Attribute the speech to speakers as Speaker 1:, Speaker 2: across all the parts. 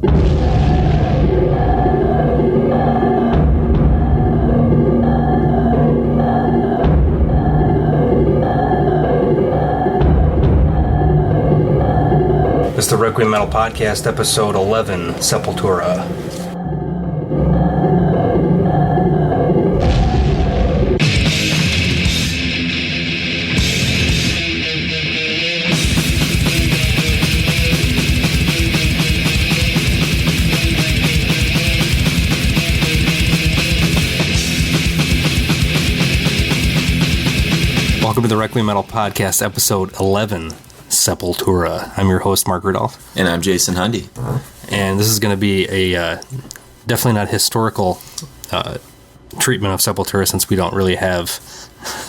Speaker 1: It's the Requiem Metal Podcast, episode 11, Sepultura. Welcome to the Requiem Metal Podcast, episode 11, Sepultura. I'm your host, Mark Rudolph.
Speaker 2: And I'm Jason Hundy.
Speaker 1: And this is going to be a definitely not historical treatment of Sepultura, since we don't really have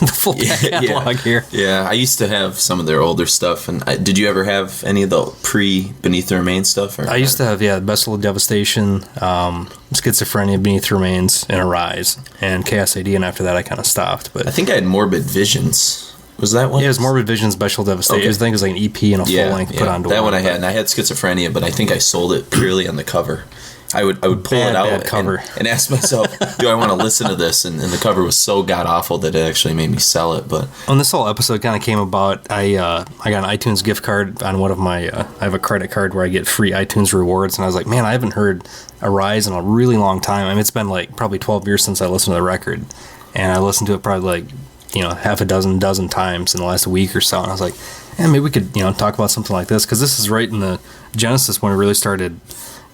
Speaker 1: the full catalog here.
Speaker 2: Yeah, I used to have some of their older stuff. And did you ever have any of the pre-Beneath the Remains stuff?
Speaker 1: I used to have, Best of Devastation, Schizophrenia, Beneath the Remains, and Arise, and Chaos AD, and after that I kind of stopped. But
Speaker 2: I think I had Morbid Visions. Was that one?
Speaker 1: Yeah, it was Morbid Vision, Special Devastation. Okay. I think it was like an EP and a full-length put onto
Speaker 2: that one I had. And I had Schizophrenia, but I think I sold it purely on the cover. I would pull it out and ask myself, do I want to listen to this? And the cover was so god-awful that it actually made me sell it. But
Speaker 1: when this whole episode kind of came about, I got an iTunes gift card on one of my... I have a credit card where I get free iTunes rewards, and I was like, man, I haven't heard Arise in a really long time. I mean, it's been like probably 12 years since I listened to the record, and I listened to it probably like... half a dozen times in the last week or so. And I was like, maybe we could, talk about something like this, because this is right in the genesis when we really started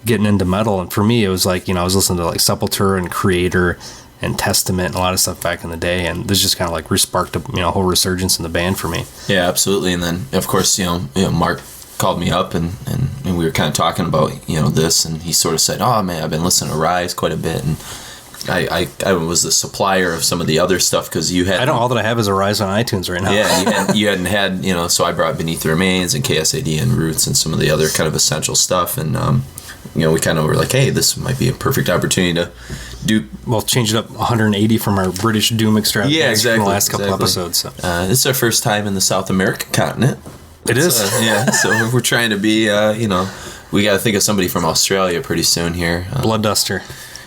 Speaker 1: getting into metal. And for me, it was like, I was listening to like Sepultura and Creator and Testament and a lot of stuff back in the day. And this just kind of like sparked a whole resurgence in the band for me. Yeah,
Speaker 2: absolutely. And then, of course, Mark called me up and we were kind of talking about, this. And he sort of said, oh, man, I've been listening to Rise quite a bit. And I was the supplier of some of the other stuff, because you had...
Speaker 1: all that I have is Arise on iTunes right now.
Speaker 2: Yeah, you hadn't had, so I brought Beneath the Remains and KSAD and Roots and some of the other kind of essential stuff. And, we kind of were like, hey, this might be a perfect opportunity to do...
Speaker 1: Well, change it up 180 from our British Doom extravaganza from the last couple episodes. So.
Speaker 2: This is our first time in the South American continent.
Speaker 1: It is.
Speaker 2: So we're trying to be, we got to think of somebody from Australia pretty soon here.
Speaker 1: Blood Duster.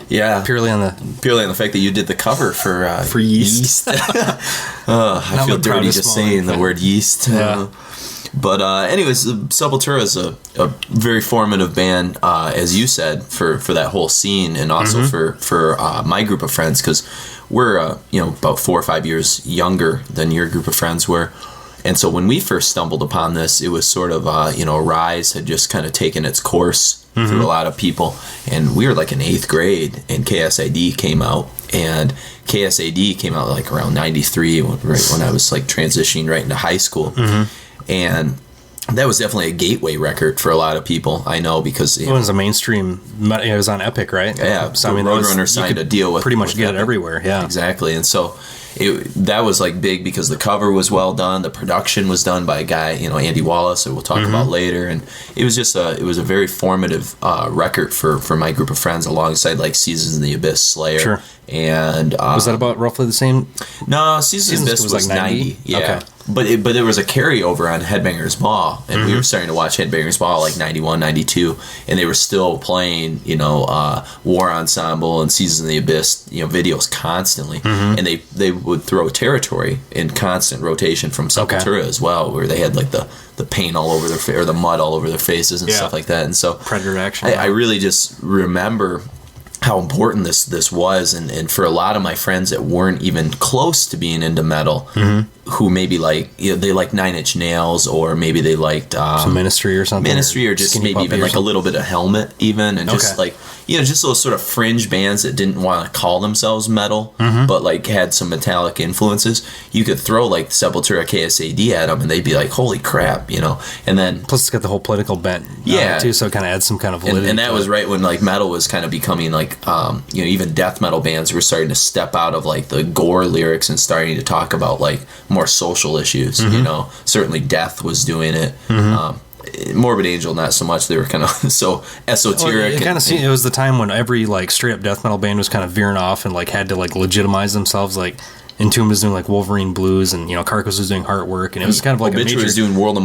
Speaker 2: Yeah,
Speaker 1: purely on the fact
Speaker 2: that you did the cover for
Speaker 1: yeast.
Speaker 2: I feel dirty just saying the word yeast.
Speaker 1: Yeah.
Speaker 2: But anyways, Sepultura is a very formative band, as you said, for that whole scene, and also for my group of friends, because we're about 4 or 5 years younger than your group of friends were. And so when we first stumbled upon this, it was sort of, Rise had just kind of taken its course through a lot of people. And we were like in 8th grade, and KSAD came out. And KSAD came out like around 93, right when I was like transitioning right into high school. And that was definitely a gateway record for a lot of people, I know, because...
Speaker 1: It was a mainstream... It was on Epic, right?
Speaker 2: Yeah, so Roadrunner signed a deal with...
Speaker 1: Pretty much get it everywhere, yeah.
Speaker 2: Exactly, and so... that was like big because the cover was well done. The production was done by a guy, Andy Wallace, who we'll talk about later. And it was just it was a very formative record for my group of friends, alongside like Seasons in the Abyss, Slayer.
Speaker 1: Sure.
Speaker 2: And
Speaker 1: was that about roughly the same?
Speaker 2: No, Seasons in the Abyss was like 90. Yeah. Okay. But there was a carryover on Headbangers Ball, and we were starting to watch Headbangers Ball like 91, 92, and they were still playing, War Ensemble and Seasons in the Abyss, videos constantly, and they would throw Territory in constant rotation from Sepultura as well, where they had like the paint all over their face, or the mud all over their faces and stuff like that. And so
Speaker 1: Predator action.
Speaker 2: I really just remember how important this was, and for a lot of my friends that weren't even close to being into metal, who maybe like they liked Nine Inch Nails, or maybe they liked
Speaker 1: some Ministry or something,
Speaker 2: or just maybe even like a little bit of Helmet, even, and just like just those sort of fringe bands that didn't want to call themselves metal, but like had some metallic influences. You could throw like Sepultura, KSAD at them, and they'd be like, "Holy crap!" And then
Speaker 1: plus it's got the whole political bent, too, so it kind of adds some kind of validity.
Speaker 2: And that was right when like metal was kind of becoming like, even death metal bands were starting to step out of like the gore lyrics and starting to talk about like more social issues. Certainly Death was doing it. Morbid Angel, not so much. They were kind of so esoteric.
Speaker 1: It was the time when every like straight up death metal band was kind of veering off and like had to like legitimize themselves. Like Entomb was doing like Wolverine Blues, and Carcass was doing Heartwork, and it was kind of like
Speaker 2: Obituary was doing World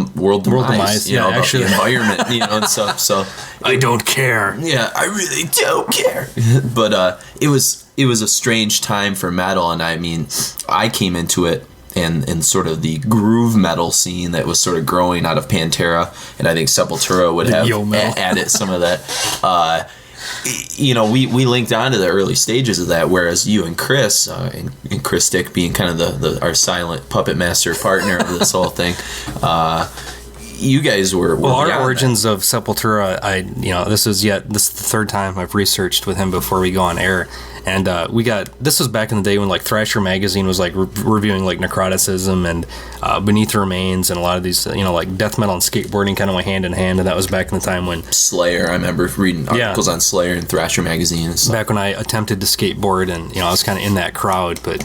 Speaker 2: Demise,
Speaker 1: yeah,
Speaker 2: about
Speaker 1: actually,
Speaker 2: the environment, and stuff. So
Speaker 1: I don't care.
Speaker 2: Yeah, I really don't care. But it was a strange time for metal, and I mean, I came into it and sort of the groove metal scene that was sort of growing out of Pantera, and I think Sepultura would have added some of that. We linked on to the early stages of that, whereas you and Chris, and Chris Dick being kind of our silent puppet master partner of this whole thing, you guys were
Speaker 1: well, our origins of Sepultura. This is the third time I've researched with him before we go on air. And this was back in the day when like Thrasher magazine was like reviewing like necroticism and Beneath the Remains, and a lot of these like death metal and skateboarding kind of went hand in hand, and that was back in the time when
Speaker 2: Slayer. I remember reading articles on Slayer and Thrasher magazine and stuff.
Speaker 1: Back when I attempted to skateboard, and I was kind of in that crowd, but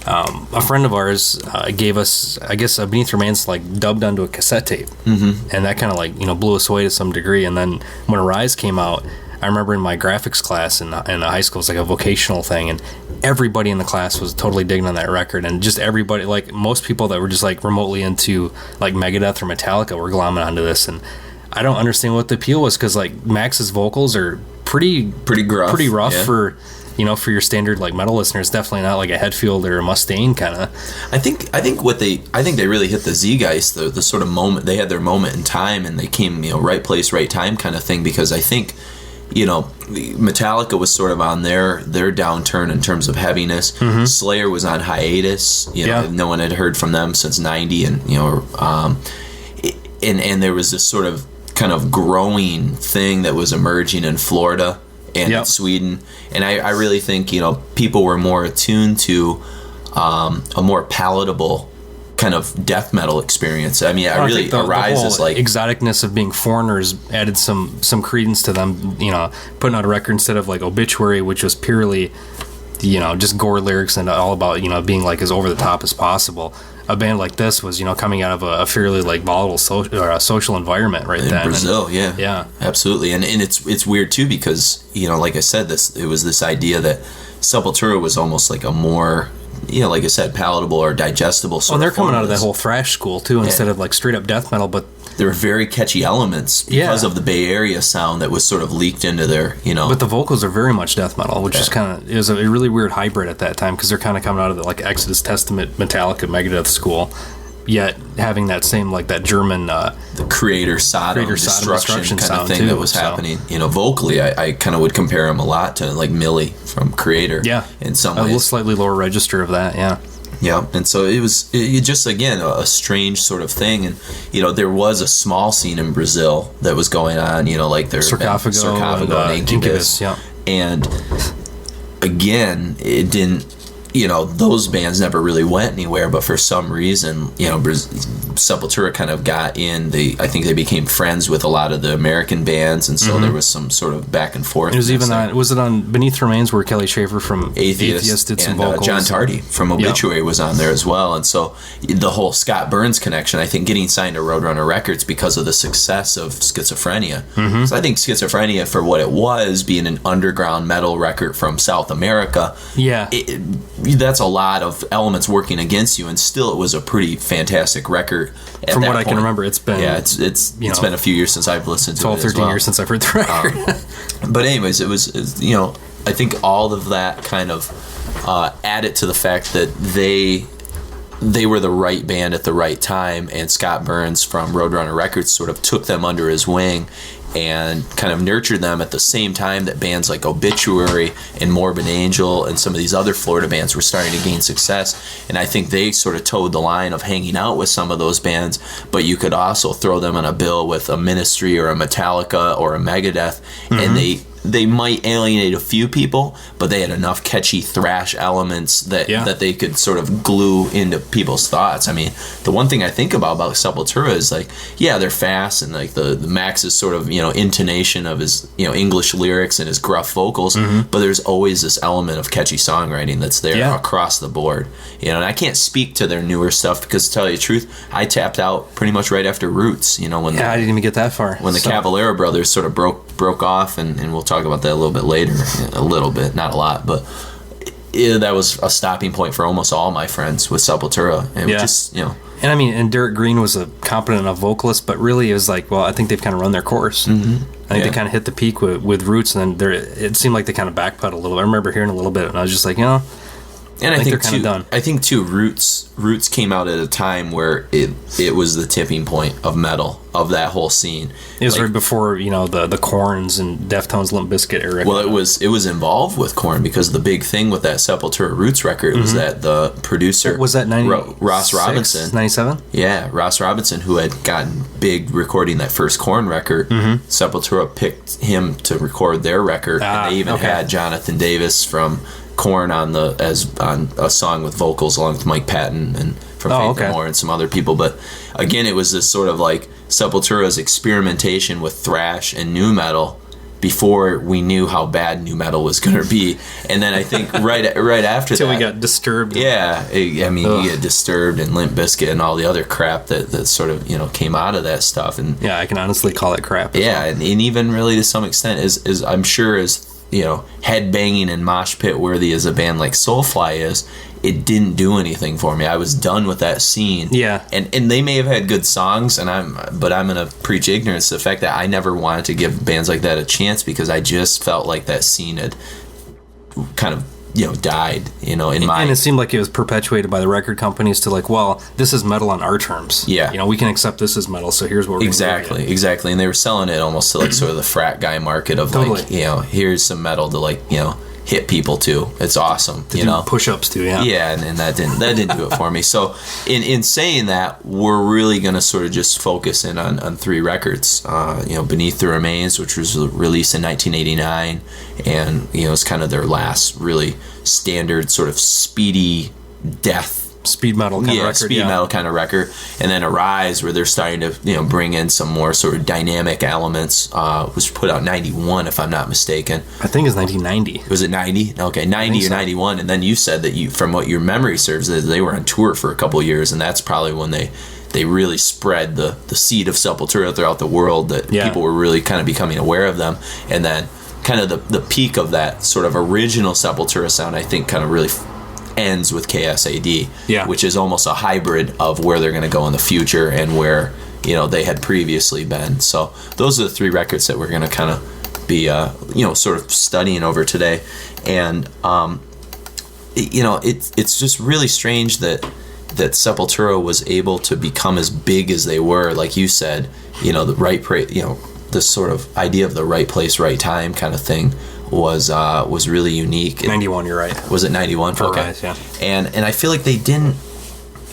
Speaker 1: a friend of ours gave us, I guess, Beneath the Remains like dubbed onto a cassette tape, and that kind of like blew us away to some degree. And then when Arise came out, I remember in my graphics class in high school, it was like a vocational thing, and everybody in the class was totally digging on that record, and just everybody, like most people that were just like remotely into like Megadeth or Metallica were glomming onto this. And I don't understand what the appeal was, because like Max's vocals are pretty
Speaker 2: gruff,
Speaker 1: pretty rough for for your standard like metal listeners. Definitely not like a Hetfield or a Mustaine kind of.
Speaker 2: I think they really hit the Zeitgeist, the sort of moment. They had their moment in time, and they came right place, right time kind of thing, because I think Metallica was sort of on their downturn in terms of heaviness. Slayer was on hiatus. No one had heard from them since '90, and and there was this sort of kind of growing thing that was emerging in Florida and in Sweden, and I really think people were more attuned to a more palatable kind of death metal experience. I mean, Arise is like
Speaker 1: exoticness of being foreigners added some credence to them. Putting out a record instead of like Obituary, which was purely just gore lyrics and all about being like as over the top as possible. A band like this was coming out of a fairly like volatile social environment right then.
Speaker 2: In Brazil,
Speaker 1: and,
Speaker 2: yeah, absolutely. And it's weird too, because like I said, it was this idea that Sepultura was almost like a more like I said, palatable or digestible sort of.
Speaker 1: They're coming out of that whole thrash school too, instead of like straight up death metal, but
Speaker 2: there were very catchy elements because of the Bay Area sound that was sort of leaked into their,
Speaker 1: But the vocals are very much death metal, which is it was a really weird hybrid at that time, because they're kind of coming out of the like Exodus, Testament, Metallica, Megadeth school, yet having that same like that German
Speaker 2: the Creator Sodom destruction kind of thing
Speaker 1: too,
Speaker 2: that was happening. Vocally, I kind of would compare him a lot to like Millie from Creator.
Speaker 1: Yeah,
Speaker 2: in some ways,
Speaker 1: a little slightly lower register of that. Yeah.
Speaker 2: Yeah, and so it just again a strange sort of thing, and there was a small scene in Brazil that was going on, like there's Sarcophago and Incubus, and again it didn't. Those bands never really went anywhere, but for some reason, Sepultura kind of got in. I think they became friends with a lot of the American bands, and so there was some sort of back and forth.
Speaker 1: It was even was it on Beneath the Remains where Kelly Schaefer from Atheist did some vocals?
Speaker 2: John Tardy from Obituary was on there as well, and so the whole Scott Burns connection, I think, getting signed to Roadrunner Records because of the success of Schizophrenia. So I think Schizophrenia, for what it was, being an underground metal record from South America, that's a lot of elements working against you, and still it was a pretty fantastic record.
Speaker 1: From what I can remember, it's been
Speaker 2: it's been a few years since I've listened to
Speaker 1: 12, 13 years since I've heard the record.
Speaker 2: But anyways, it was I think all of that kind of added to the fact that they were the right band at the right time, and Scott Burns from Roadrunner Records sort of took them under his wing and kind of nurtured them at the same time that bands like Obituary and Morbid Angel and some of these other Florida bands were starting to gain success. And I think they sort of towed the line of hanging out with some of those bands, but you could also throw them on a bill with a Ministry or a Metallica or a Megadeth, and they might alienate a few people, but they had enough catchy thrash elements that they could sort of glue into people's thoughts. I mean, the one thing I think about Sepultura is like, they're fast, and like the Max's sort of intonation of his English lyrics and his gruff vocals, but there's always this element of catchy songwriting that's there across the board. And I can't speak to their newer stuff because, to tell you the truth, I tapped out pretty much right after Roots. When
Speaker 1: I didn't even get that far.
Speaker 2: When the Cavalera brothers sort of broke off, and we'll talk about that a little bit later, a little bit, not a lot, but that was a stopping point for almost all my friends with Sepultura. And just, you know.
Speaker 1: And I mean, and Derek Green was a competent enough vocalist, but really it was like, well, I think they've kind of run their course. Mm-hmm. I think they kind of hit the peak with Roots, and then it seemed like they kind of backpedaled a little. I remember hearing a little bit, and I was just like, you know,
Speaker 2: and I think
Speaker 1: they're kind of done.
Speaker 2: I think too, Roots came out at a time where it was the tipping point of metal, of that whole scene.
Speaker 1: It was right before, you know, the Korns and Deftones, Limp Bizkit era.
Speaker 2: Well, it was involved with Korn, because the big thing with that Sepultura Roots record was that the producer
Speaker 1: was that
Speaker 2: Ross Robinson,
Speaker 1: 97.
Speaker 2: Yeah, Ross Robinson, who had gotten big recording that first Korn record. Sepultura picked him to record their record, and they even had Jonathan Davis from Korn on a song with vocals along with Mike Patton and from Faith No More and some other people. But again, it was this sort of like Sepultura's experimentation with thrash and nu metal before we knew how bad nu metal was going to be. And then I think right after that,
Speaker 1: we got Disturbed.
Speaker 2: Yeah, I mean, you get Disturbed and Limp Bizkit and all the other crap that sort of, you know, came out of that stuff. And
Speaker 1: yeah, I can honestly call it crap.
Speaker 2: Yeah, and even really to some extent is I'm sure as, you know, headbanging and mosh pit worthy as a band like Soulfly is, it didn't do anything for me. I was done with that scene.
Speaker 1: Yeah.
Speaker 2: And they may have had good songs, but I'm gonna preach ignorance to the fact that I never wanted to give bands like that a chance, because I just felt like that scene had kind of, you know, died, you know, and it
Speaker 1: seemed like it was perpetuated by the record companies to like, well, this is metal on our terms.
Speaker 2: Yeah.
Speaker 1: You know, we can accept this as metal, so here's what we're
Speaker 2: Exactly. And they were selling it almost to like sort of the frat guy market of like, you know, here's some metal to like, you know, hit people to. It's awesome, you know.
Speaker 1: Push-ups to, yeah.
Speaker 2: Yeah, and that didn't do it for me. So in saying that, we're really going to sort of just focus in on three records. You know, Beneath the Remains, which was released in 1989, and, you know, it's kind of their last really standard sort of speedy death
Speaker 1: speed metal kind of record.
Speaker 2: Speed metal kind of record. And then Arise, where they're starting to, you know, bring in some more sort of dynamic elements, was put out in 91, if I'm not mistaken.
Speaker 1: I think it's 1990.
Speaker 2: Was it 90? Okay, 90 or 91. And then you said that from what your memory serves, that they were on tour for a couple of years, and that's probably when they really spread the seed of Sepultura throughout the world, that people were really kind of becoming aware of them. And then kind of the peak of that sort of original Sepultura sound, I think, kind of really ends with KSAD, which is almost a hybrid of where they're going to go in the future and where, you know, they had previously been. So those are the three records that we're going to kind of be, you know, sort of studying over today. And, you know, it's just really strange that Sepultura was able to become as big as they were. Like you said, you know, you know, this sort of idea of the right place, right time kind of thing was really unique.
Speaker 1: 91, you're right.
Speaker 2: Was it 91?
Speaker 1: For
Speaker 2: okay.
Speaker 1: Rise, yeah.
Speaker 2: And I feel like they didn't,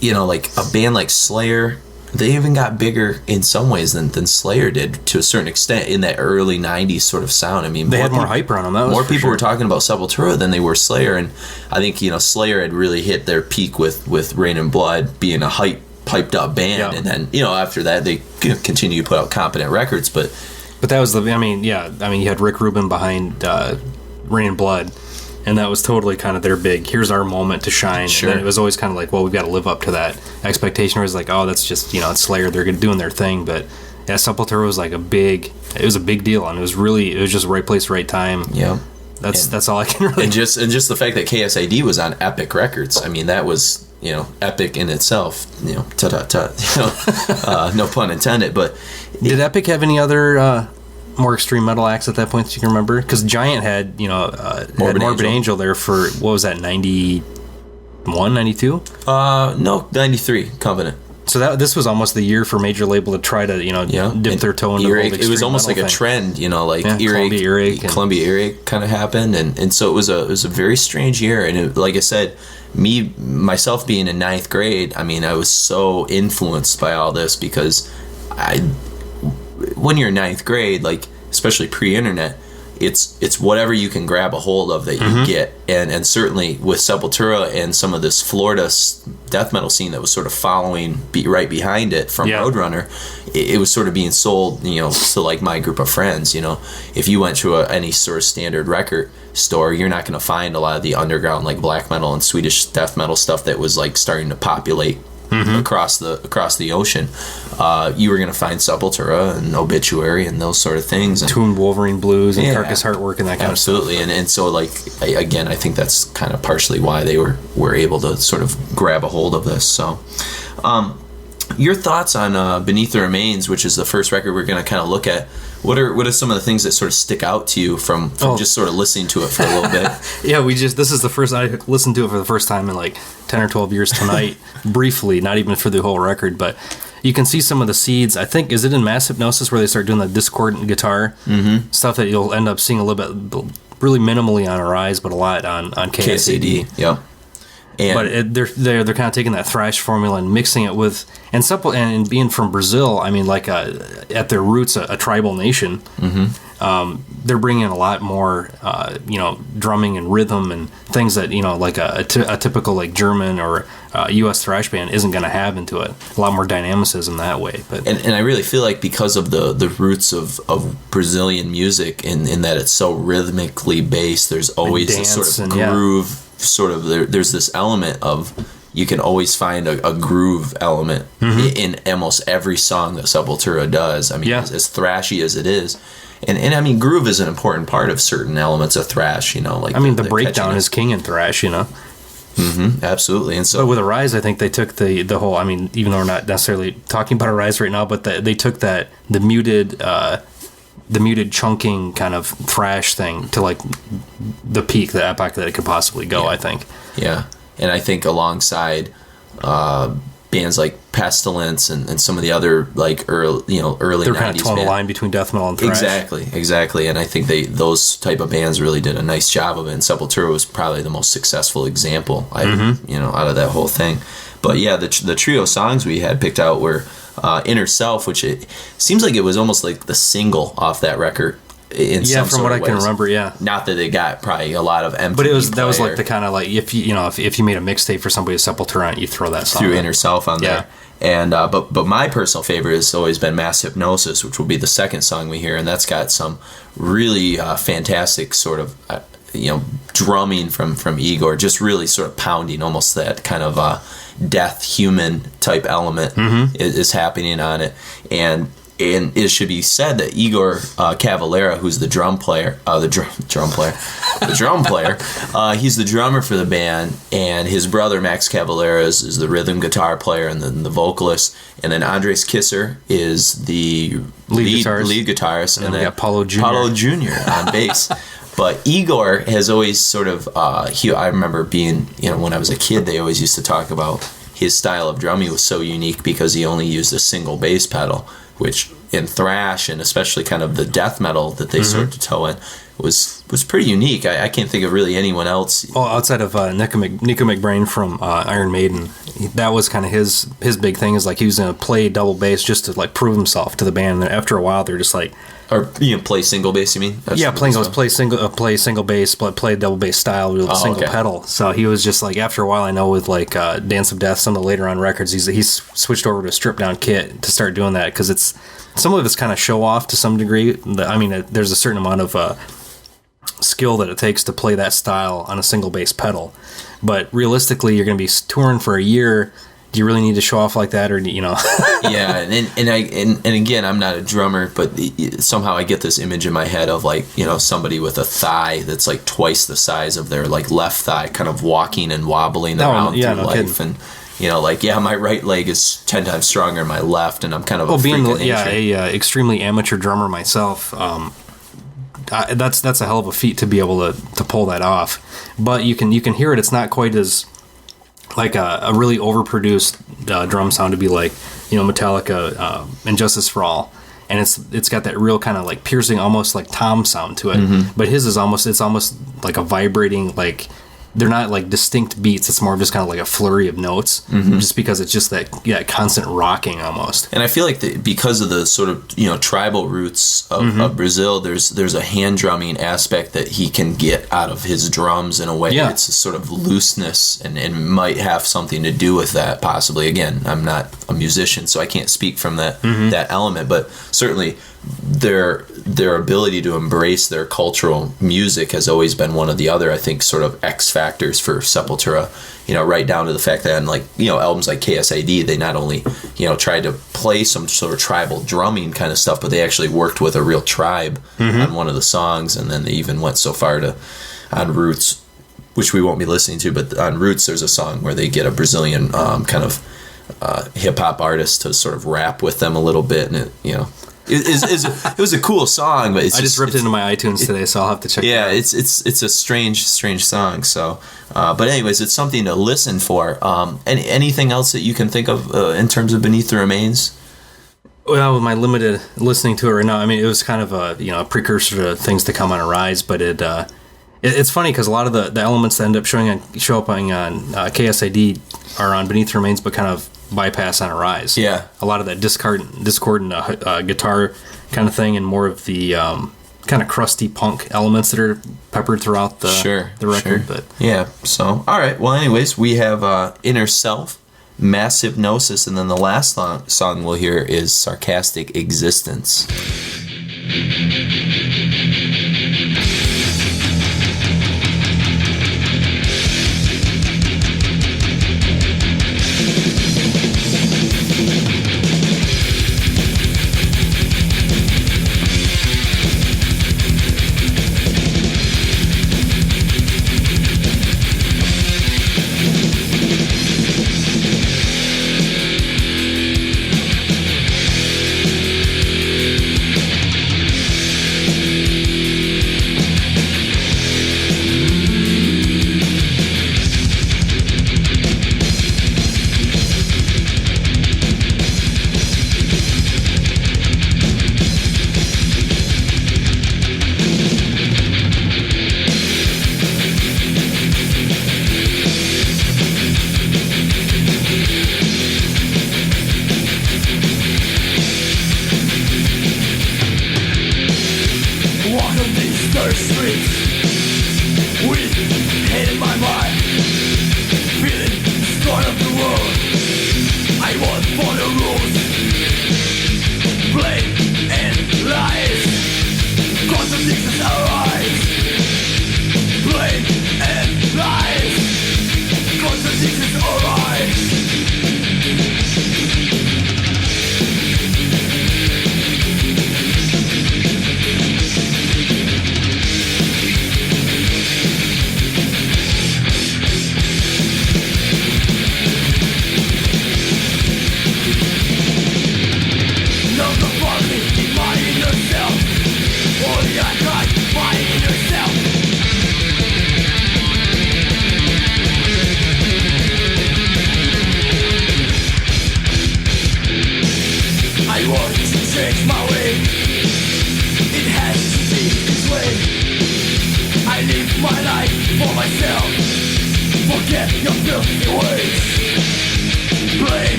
Speaker 2: you know, like a band like Slayer, they even got bigger in some ways than Slayer did to a certain extent in that early 90s sort of sound. I mean,
Speaker 1: they had more hype around them.
Speaker 2: More people were talking about Sepultura than they were Slayer, and I think, you know, Slayer had really hit their peak with Rain and Blood being a hyped up band, and then, you know, after that they continue to put out competent records, but
Speaker 1: that was you had Rick Rubin behind Rain and Blood, and that was totally kind of their big, here's our moment to shine.
Speaker 2: Sure.
Speaker 1: And then it was always kind of like, well, we've got to live up to that expectation. Where it was like, oh, that's just, you know, it's Slayer, they're doing their thing. But yeah, Sepultura was like it was a big deal, and it was just right place, right time.
Speaker 2: Yeah.
Speaker 1: That's all I can really...
Speaker 2: And just the fact that KSAD was on Epic Records, I mean, that was, you know, epic in itself, you know, you know, no pun intended, but...
Speaker 1: Did Epic have any other more extreme metal acts at that point that you can remember? Because Giant had, you know, Morbid Angel there for, what was that, 91, 92?
Speaker 2: No, 93, Covenant.
Speaker 1: So this was almost the year for major label to try to, you know, dip their toe into
Speaker 2: the it was almost like a trend, you know, like Columbia Earache kind of happened, and so it was a very strange year. And it, like I said, myself being in ninth grade, I mean, I was so influenced by all this, because when you're in ninth grade, like especially pre-internet, it's whatever you can grab a hold of that you get, and certainly with Sepultura and some of this Florida death metal scene that was sort of following right behind it from Roadrunner, it was sort of being sold, you know, to like my group of friends. You know, if you went to any sort of standard record store, you're not going to find a lot of the underground like black metal and Swedish death metal stuff that was like starting to populate across the ocean, you were going to find Sepultura and Obituary and those sort of things. And
Speaker 1: Tomb Wolverine Blues and Carcass Heartwork and that kind of stuff.
Speaker 2: Absolutely. And so, like, again, I think that's kind of partially why they were able to sort of grab a hold of this. So, your thoughts on Beneath the Remains, which is the first record we're going to kind of look at. What are some of the things that sort of stick out to you from just sort of listening to it for a little bit?
Speaker 1: Yeah, this is the first, I listened to it for the first time in like 10 or 12 years tonight, briefly, not even for the whole record, but you can see some of the seeds. I think, is it in Mass Hypnosis where they start doing the discordant guitar stuff that you'll end up seeing a little bit, really minimally on Arise, but a lot on KSAD.
Speaker 2: Yep.
Speaker 1: But they're kind of taking that thrash formula and mixing it with and being from Brazil. I mean, like at their roots, a tribal nation. They're bringing a lot more, drumming and rhythm and things that like a typical like German or U.S. thrash band isn't going to have into it. A lot more dynamicism that way. But
Speaker 2: and I really feel like because of the roots of Brazilian music in that it's so rhythmically based, there's always this sort of groove. Sort of there's this element of you can always find a groove element in almost every song that Sepultura does. I mean, as thrashy as it is, and I mean, groove is an important part of certain elements of thrash. Like
Speaker 1: the breakdown is king in thrash.
Speaker 2: Absolutely. And so,
Speaker 1: but with Arise, I think they took the whole. I mean, even though we're not necessarily talking about Arise right now, but they took the muted chunking kind of thrash thing to like the peak, the epoch that it could possibly go. I think. Yeah,
Speaker 2: and I think alongside bands like Pestilence and some of the other like early
Speaker 1: they're
Speaker 2: 90s
Speaker 1: kind of towing the line between death metal and thrash.
Speaker 2: Exactly, and I think those type of bands really did a nice job of it. And Sepultura was probably the most successful example, out of that whole thing. But yeah, the trio songs we had picked out were Inner Self, which it seems like it was almost like the single off that record.
Speaker 1: From what I can remember,
Speaker 2: Not that it got probably a lot of MTV
Speaker 1: but that was like the kind of like if you made a mixtape for somebody to Sepultura on it, you throw that song
Speaker 2: through Inner Self on there. And but my personal favorite has always been Mass Hypnosis, which will be the second song we hear, and that's got some really fantastic sort of drumming from Igor, just really sort of pounding, almost that kind of death human type element is happening on it. And it should be said that Igor Cavalera, who's the drum player, he's the drummer for the band, and his brother Max Cavalera is the rhythm guitar player and the vocalist, and then Andres Kisser is the lead guitarist, and then
Speaker 1: we got Paulo Jr.
Speaker 2: On bass. But Igor has always sort of, I remember being, when I was a kid, they always used to talk about his style of drumming was so unique because he only used a single bass pedal, which in thrash and especially kind of the death metal that they started to toe in was pretty unique. I can't think of really anyone else.
Speaker 1: Well, outside of Nico McBrain from Iron Maiden, that was kind of his big thing, is like he was going to play double bass just to like prove himself to the band. And after a while, they're just like,
Speaker 2: or play single bass, you mean?
Speaker 1: Play single bass, but play double bass style with a single pedal. So he was just like, after a while, I know with like Dance of Death, some of the later on records, he's switched over to a stripped down kit to start doing that, because some of it's kind of show off to some degree. There's a certain amount of skill that it takes to play that style on a single bass pedal, but realistically, you're going to be touring for a year. Do you really need to show off like that, or
Speaker 2: Yeah, and again, I'm not a drummer, but somehow I get this image in my head of like somebody with a thigh that's like twice the size of their like left thigh, kind of walking and wobbling around through life,
Speaker 1: kidding.
Speaker 2: And my right leg is 10 times stronger than my left, and I'm kind of a freak of nature.
Speaker 1: a extremely amateur drummer myself. That's a hell of a feat to be able to pull that off. But you can hear it. It's not quite as like a really overproduced drum sound to be like Metallica and Justice for All, and it's got that real kind of like piercing, almost like tom sound to it. But his is almost like a vibrating, like they're not like distinct beats. It's more of just kind of like a flurry of notes, just because it's just that constant rocking almost.
Speaker 2: And I feel like because of the sort of tribal roots of Brazil, there's a hand drumming aspect that he can get out of his drums in a way. Yeah. It's a sort of looseness and might have something to do with that possibly. Again, I'm not a musician, so I can't speak from that element, but certainly their ability to embrace their cultural music has always been one of the other, I think, sort of X factors for Sepultura. Right down to the fact that on albums like KSID, they not only tried to play some sort of tribal drumming kind of stuff, but they actually worked with a real tribe on one of the songs, and then they even went so far to on Roots, which we won't be listening to, but on Roots there's a song where they get a Brazilian kind of hip hop artist to sort of rap with them a little bit, and it was a cool song, but I
Speaker 1: just ripped it into my iTunes today, so I'll have to check.
Speaker 2: Yeah, it's a strange song. So, but anyways, it's something to listen for. Anything else that you can think of in terms of Beneath the Remains?
Speaker 1: Well, with my limited listening to it right now, I mean, it was kind of a precursor to things to come on Arise, but it's funny because a lot of the elements that end up showing up on KSID are on Beneath the Remains, but kind of bypass on Arise.
Speaker 2: Yeah,
Speaker 1: a lot of that discordant guitar kind of thing, and more of the kind of crusty punk elements that are peppered throughout the record.
Speaker 2: Sure.
Speaker 1: But
Speaker 2: yeah, so all right. Well, anyways, we have Inner Self, Mass Hypnosis, and then the last song we'll hear is Sarcastic Existence.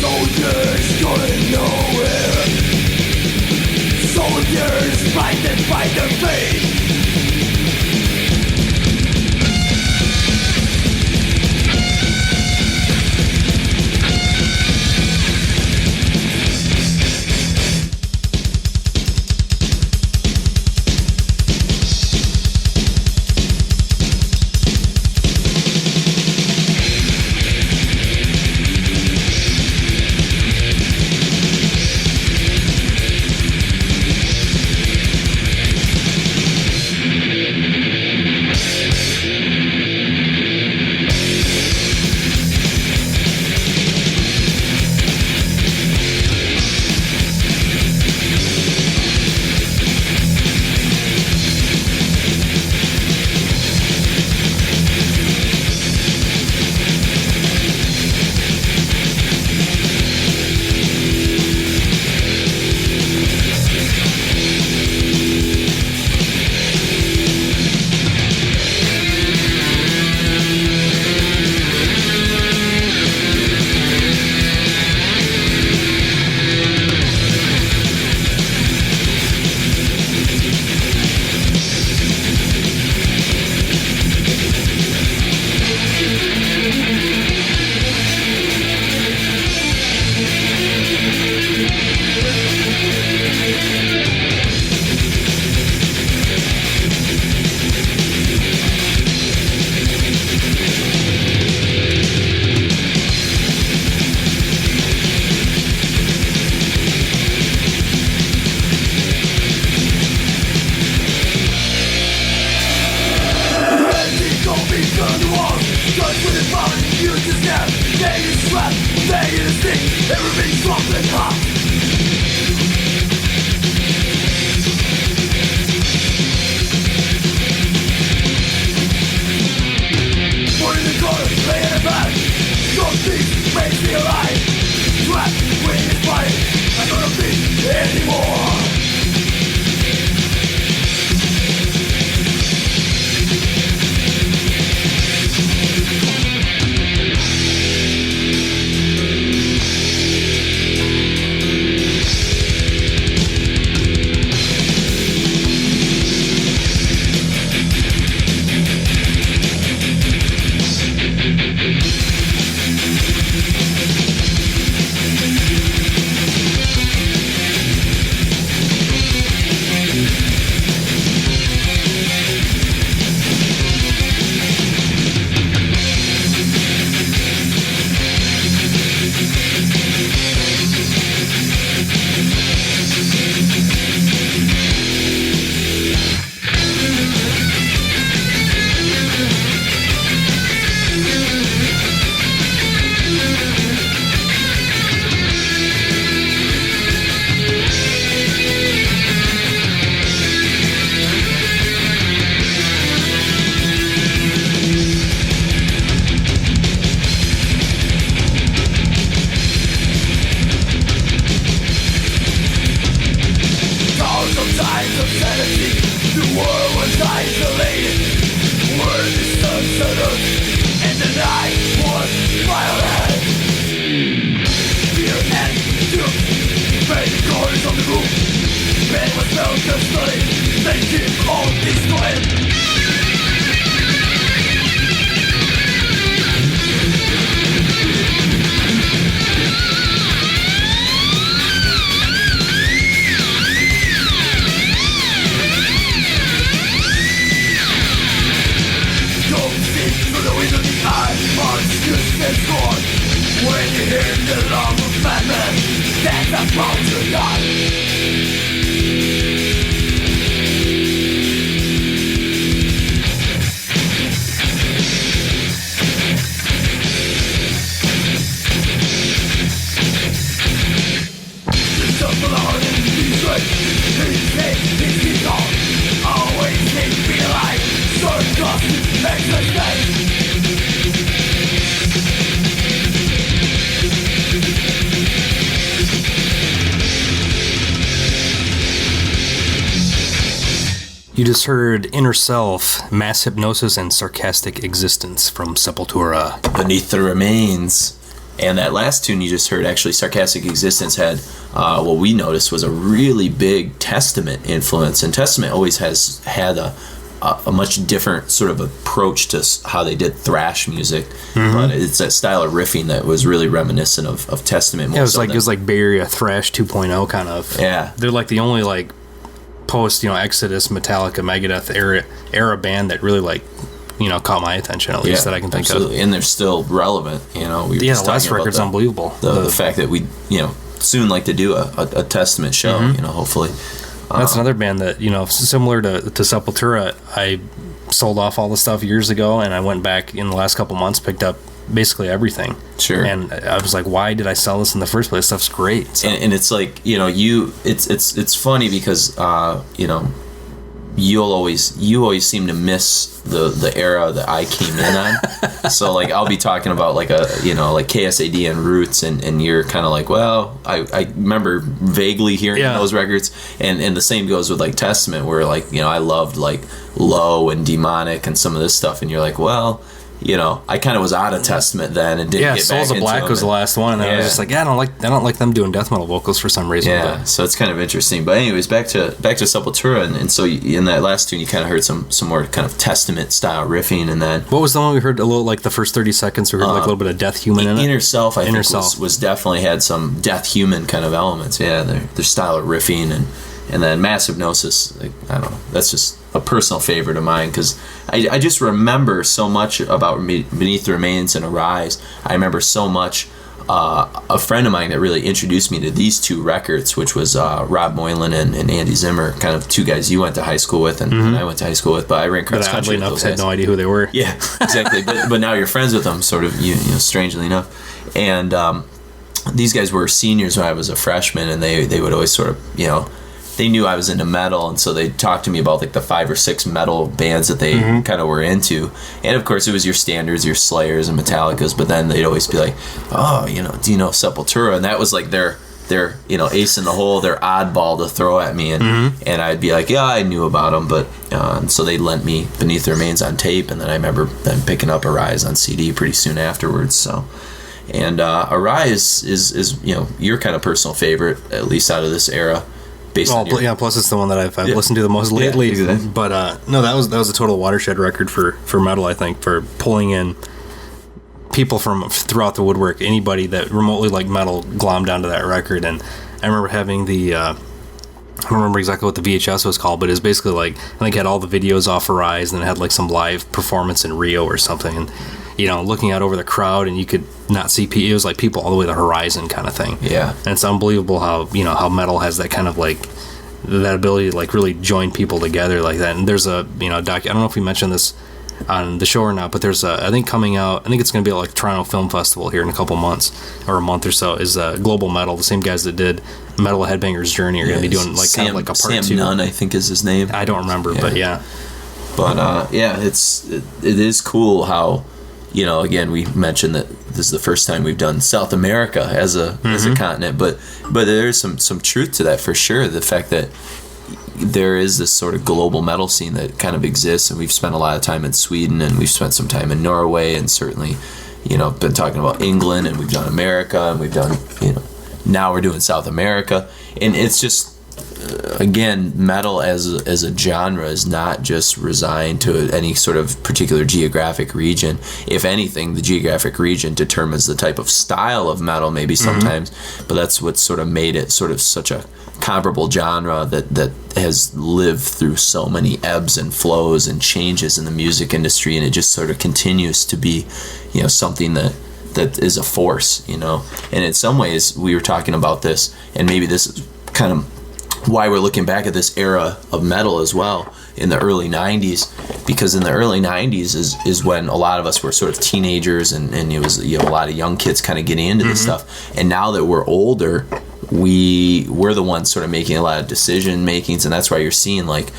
Speaker 3: Soldiers going nowhere. Soldiers fight and fight their fate.
Speaker 1: just heard Inner Self, Mass Hypnosis, and Sarcastic Existence from Sepultura.
Speaker 2: Beneath the Remains. And that last tune you just heard, actually, Sarcastic Existence had what we noticed was a really big Testament influence. And Testament always has had a much different sort of approach to how they did thrash music. But it's that style of riffing that was really reminiscent of Testament.
Speaker 1: Yeah, it was like Bay Area thrash 2.0 kind of.
Speaker 2: Yeah.
Speaker 1: They're like the only like post, Exodus, Metallica, Megadeth era band that really like, caught my attention, at least that I can think of.
Speaker 2: And they're still relevant, We were just
Speaker 1: the last
Speaker 2: talking about
Speaker 1: record's unbelievable.
Speaker 2: The fact that we, soon like to do a Testament show, hopefully.
Speaker 1: That's another band that, similar to Sepultura, I sold off all the stuff years ago, and I went back in the last couple months, picked up basically everything.
Speaker 2: Sure.
Speaker 1: And I was like, why did I sell this in the first place? Stuff's great. So.
Speaker 2: And it's like, it's funny because, you always seem to miss the era that I came in on. So like I'll be talking about like like KSAD and Roots, and you're kind of like, well, I remember vaguely hearing those records, and the same goes with like Testament, where like I loved like Low and Demonic and some of this stuff, and you're like, well, I kind of was out of Testament then and didn't get back into
Speaker 1: Souls of Black was the last one, and I was just like, I don't like them doing death metal vocals for some reason.
Speaker 2: Yeah, but. So it's kind of interesting. But anyways, back to Sepultura, and so in that last tune, you kind of heard some more kind of Testament style riffing, and then
Speaker 1: what was the one we heard a little like the first 30 seconds? We heard like a little bit of Death Human in it.
Speaker 2: Inner Self, I think, was definitely had some Death Human kind of elements. Yeah, their style of riffing, and then Mass Hypnosis. Like, I don't know. That's just a personal favorite of mine because I just remember so much about Beneath the Remains and Arise. I remember so much. A friend of mine that really introduced me to these two records, which was Rob Moylan and Andy Zimmer, kind of two guys you went to high school with and I went to high school with, but I ran cross country with those guys.
Speaker 1: I had no idea who they were.
Speaker 2: Yeah, exactly. but now you're friends with them, sort of, strangely enough. And these guys were seniors when I was a freshman, and they would always sort of, they knew I was into metal, and so they talked to me about like the 5 or 6 metal bands that they kind of were into. And of course it was your standards, your Slayers and Metallicas, but then they'd always be like, oh, do you know Sepultura? And that was like their ace in the hole, their oddball to throw at me, and I'd be like, yeah, I knew about them, but so they lent me Beneath the Remains on tape, and then I remember them picking up Arise on CD pretty soon afterwards. So, and Arise is your kind of personal favorite, at least out of this era.
Speaker 1: Plus it's the one that I've listened to the most lately. Yeah, exactly. But no, that was a total watershed record for metal, I think, for pulling in people from throughout the woodwork. Anybody that remotely liked metal glommed onto that record. And I remember having the I don't remember exactly what the VHS was called, but it was basically like, I think it had all the videos off Arise, and then it had like some live performance in Rio or something, and looking out over the crowd, and you could not see people. It was like people all the way to the horizon kind of thing. Yeah. And it's unbelievable how, how metal has that kind of like, that ability to like really join people together like that. And there's a, doc, I don't know if we mentioned this on the show or not, but there's I think coming out, I think it's going to be like Toronto Film Festival here in a couple months, or a month or so, is Global Metal, the same guys that did Metal Headbangers Journey are going to be doing like kind of like a part 2.
Speaker 2: Sam Nunn, I think, is his name.
Speaker 1: I don't remember, but yeah.
Speaker 2: But it is cool how, again, we mentioned that this is the first time we've done South America as a continent, but there's some truth to that for sure. The fact that there is this sort of global metal scene that kind of exists, and we've spent a lot of time in Sweden, and we've spent some time in Norway, and certainly, been talking about England, and we've done America, and we've done, now we're doing South America, and it's just, again, metal as a genre is not just resigned to any sort of particular geographic region. If anything, the geographic region determines the type of style of metal maybe sometimes, but that's what sort of made it sort of such a comparable genre that has lived through so many ebbs and flows and changes in the music industry, and it just sort of continues to be, something that is a force, And in some ways, we were talking about this, and maybe this is kind of why we're looking back at this era of metal as well in the early 90s, because in the early 90s is when a lot of us were sort of teenagers, and it was a lot of young kids kind of getting into this stuff. And now that we're older, we're the ones sort of making a lot of decision makings, and that's why you're seeing like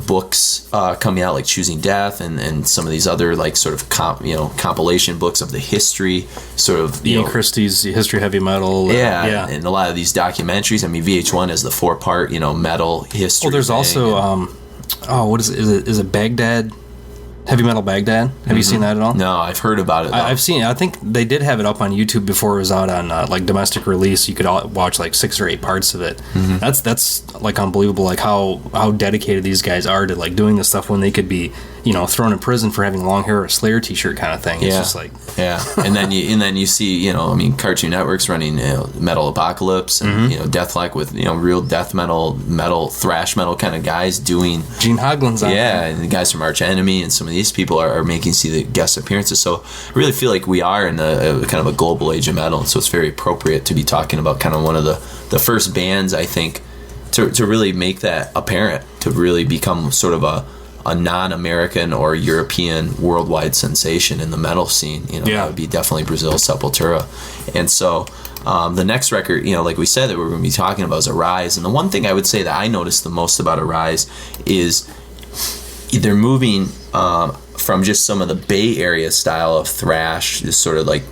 Speaker 2: books coming out like Choosing Death and some of these other like sort of compilation books of the history, sort of
Speaker 1: Ian Christie's History of Heavy Metal.
Speaker 2: And a lot of these documentaries. I mean, VH1 is the 4-part metal history.
Speaker 1: Well, there's also what is it? Is it Baghdad? Heavy Metal Baghdad. Have you seen that at all?
Speaker 2: No, I've heard about it, though.
Speaker 1: I've seen it. I think they did have it up on YouTube before it was out on like domestic release. You could watch like 6 or 8 parts of it. That's like unbelievable. Like how dedicated these guys are to like doing this stuff when they could be, you know, thrown in prison for having long hair or a Slayer T-shirt kind of thing. It's just like
Speaker 2: and then you see, you know, I mean, Cartoon Network's running Metal Apocalypse and you know, Deathlike with, you know, real death metal, thrash metal kind of guys doing.
Speaker 1: Gene Hoglan's on there.
Speaker 2: And the guys from Arch Enemy and some of these people are making the guest appearances. So I really feel like we are in a kind of a global age of metal, and so it's very appropriate to be talking about kind of one of the first bands, I think, to really make that apparent, to really become sort of a non-American or European worldwide sensation in the metal scene. You know, that would be definitely Brazil's Sepultura. And so the next record, you know, like we said, that we're going to be talking about is Arise. And the one thing I would say that I noticed the most about Arise is they're moving from just some of the Bay Area style of thrash, just sort of like,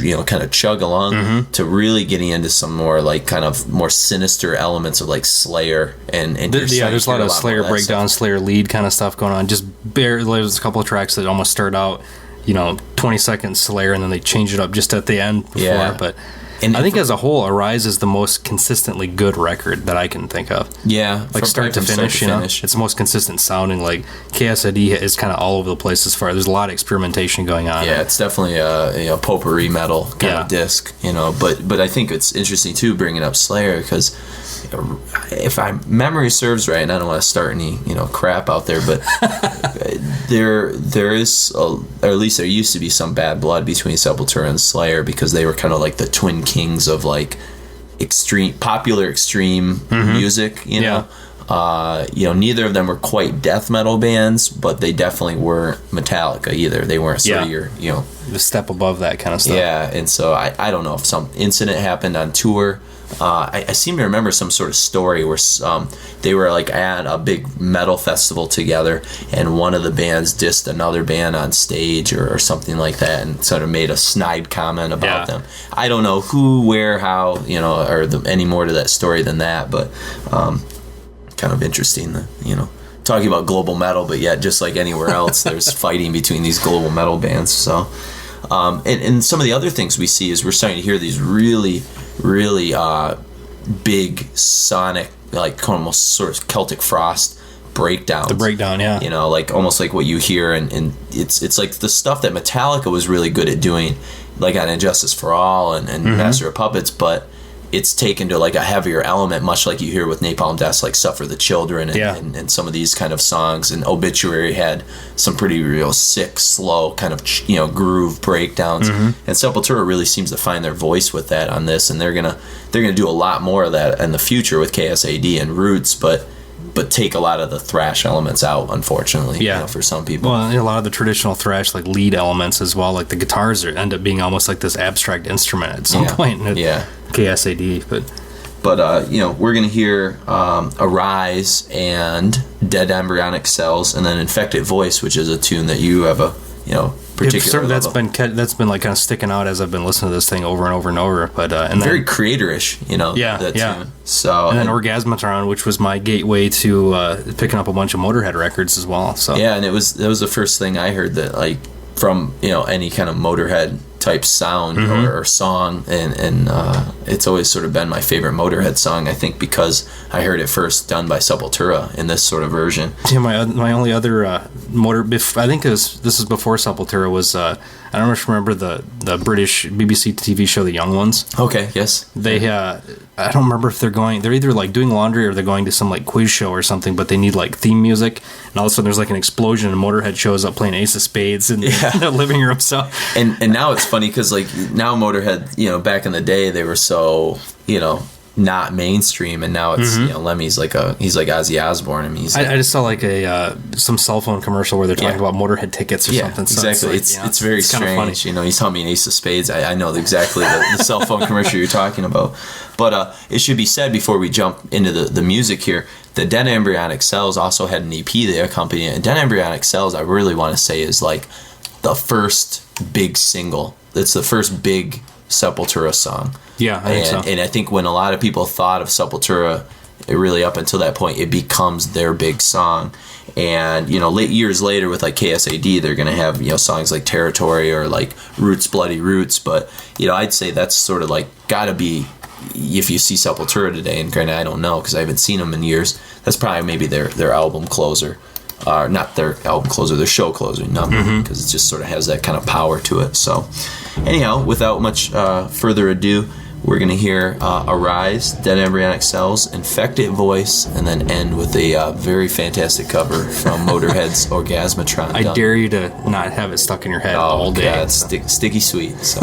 Speaker 2: you know, kind of chug along, to really getting into some more like kind of more sinister elements of like Slayer and
Speaker 1: there's a lot of Slayer breakdown, Slayer lead kind of stuff going on. There's a couple of tracks that almost start out, you know, 20 seconds Slayer, and then they change it up just at the end before. But And I think as a whole, Arise is the most consistently good record that I can think of.
Speaker 2: Yeah.
Speaker 1: Like start to finish, you know? It's the most consistent sounding. Like KSID is kind of all over the place as far. There's a lot of experimentation going on.
Speaker 2: Yeah, it's definitely a potpourri metal kind of disc, you know. But I think it's interesting too bringing up Slayer, because if my memory serves right, and I don't want to start any crap out there, but there is, or at least there used to be, some bad blood between Sepultura and Slayer, because they were kind of like the twin kings of like popular extreme music, you know. Neither of them were quite death metal bands, but they definitely weren't Metallica either. They weren't sort of your,
Speaker 1: the step above that kind of stuff.
Speaker 2: Yeah, and so I don't know if some incident happened on tour. I seem to remember some sort of story where they were like at a big metal festival together, and one of the bands dissed another band on stage or something like that, and sort of made a snide comment about them. I don't know who, where, how, or any more to that story than that, but kind of interesting, talking about global metal, but yet just like anywhere else, there's fighting between these global metal bands. So, and some of the other things we see is we're starting to hear these really big sonic, like almost sort of Celtic Frost breakdowns. The
Speaker 1: breakdown, yeah.
Speaker 2: Like almost like what you hear, and it's like the stuff that Metallica was really good at doing, like on Injustice for All and Master of Puppets, but it's taken to like a heavier element, much like you hear with Napalm Death's like Suffer the Children and some of these kind of songs. And Obituary had some pretty real sick, slow kind of groove breakdowns. And Sepultura really seems to find their voice with that on this, and they're gonna do a lot more of that in the future with KSAD and Roots, but take a lot of the thrash elements out, unfortunately, for some people.
Speaker 1: Well, a lot of the traditional thrash, like lead elements as well, like the guitars end up being almost like this abstract instrument at some point. KSAD,
Speaker 2: but we're gonna hear Arise and Dead Embryonic Cells, and then Infected Voice, which is a tune that you have a particular
Speaker 1: that's been like kind of sticking out as I've been listening to this thing over and over and over. But and
Speaker 2: very creator-ish, that tune. So
Speaker 1: and then Orgasmatron, which was my gateway to picking up a bunch of Motorhead records as well. So
Speaker 2: and that was the first thing I heard that like from any kind of Motorhead type sound or song, and it's always sort of been my favorite Motorhead song, I think, because I heard it first done by Sepultura in this sort of version.
Speaker 1: Yeah, my only other I think this is before Sepultura was I don't remember the British BBC TV show The Young Ones.
Speaker 2: Okay, yes.
Speaker 1: They I don't remember if they're either like doing laundry or they're going to some like quiz show or something, but they need like theme music, and all of a sudden there's like an explosion and Motorhead shows up playing Ace of Spades in the living room. So
Speaker 2: and now it's funny because like now Motorhead, back in the day they were so not mainstream, and now it's Lemmy's he's like Ozzy Osbourne. I mean,
Speaker 1: I just saw like some cell phone commercial where they're talking about Motorhead tickets or something. So
Speaker 2: exactly. It's very strange. He's telling me an Ace of Spades. I know exactly the cell phone commercial you're talking about. But it should be said before we jump into the music here, the Dead Embryonic Cells also had an EP that accompanied it. And Dead Embryonic Cells, I really want to say, is like the first big single. It's the first big Sepultura song.
Speaker 1: Yeah, I think so.
Speaker 2: And I think when a lot of people thought of Sepultura really up until that point, it becomes their big song. And, you know, years later with like KSAD, they're going to have, you know, songs like Territory or like Roots, Bloody Roots. But, you know, I'd say that's sort of like got to be, if you see Sepultura today, and granted I don't know because I haven't seen them in years, that's probably maybe their album closer. Not their album closer, their show closer, Number, because it just sort of has that kind of power to it. So, anyhow, without much further ado, we're going to hear Arise, Dead Embryonic Cells, Infected Voice, and then end with a very fantastic cover from Motorhead's Orgasmatron.
Speaker 1: I dare you to not have it stuck in your head all day.
Speaker 2: God, sticky sweet. So.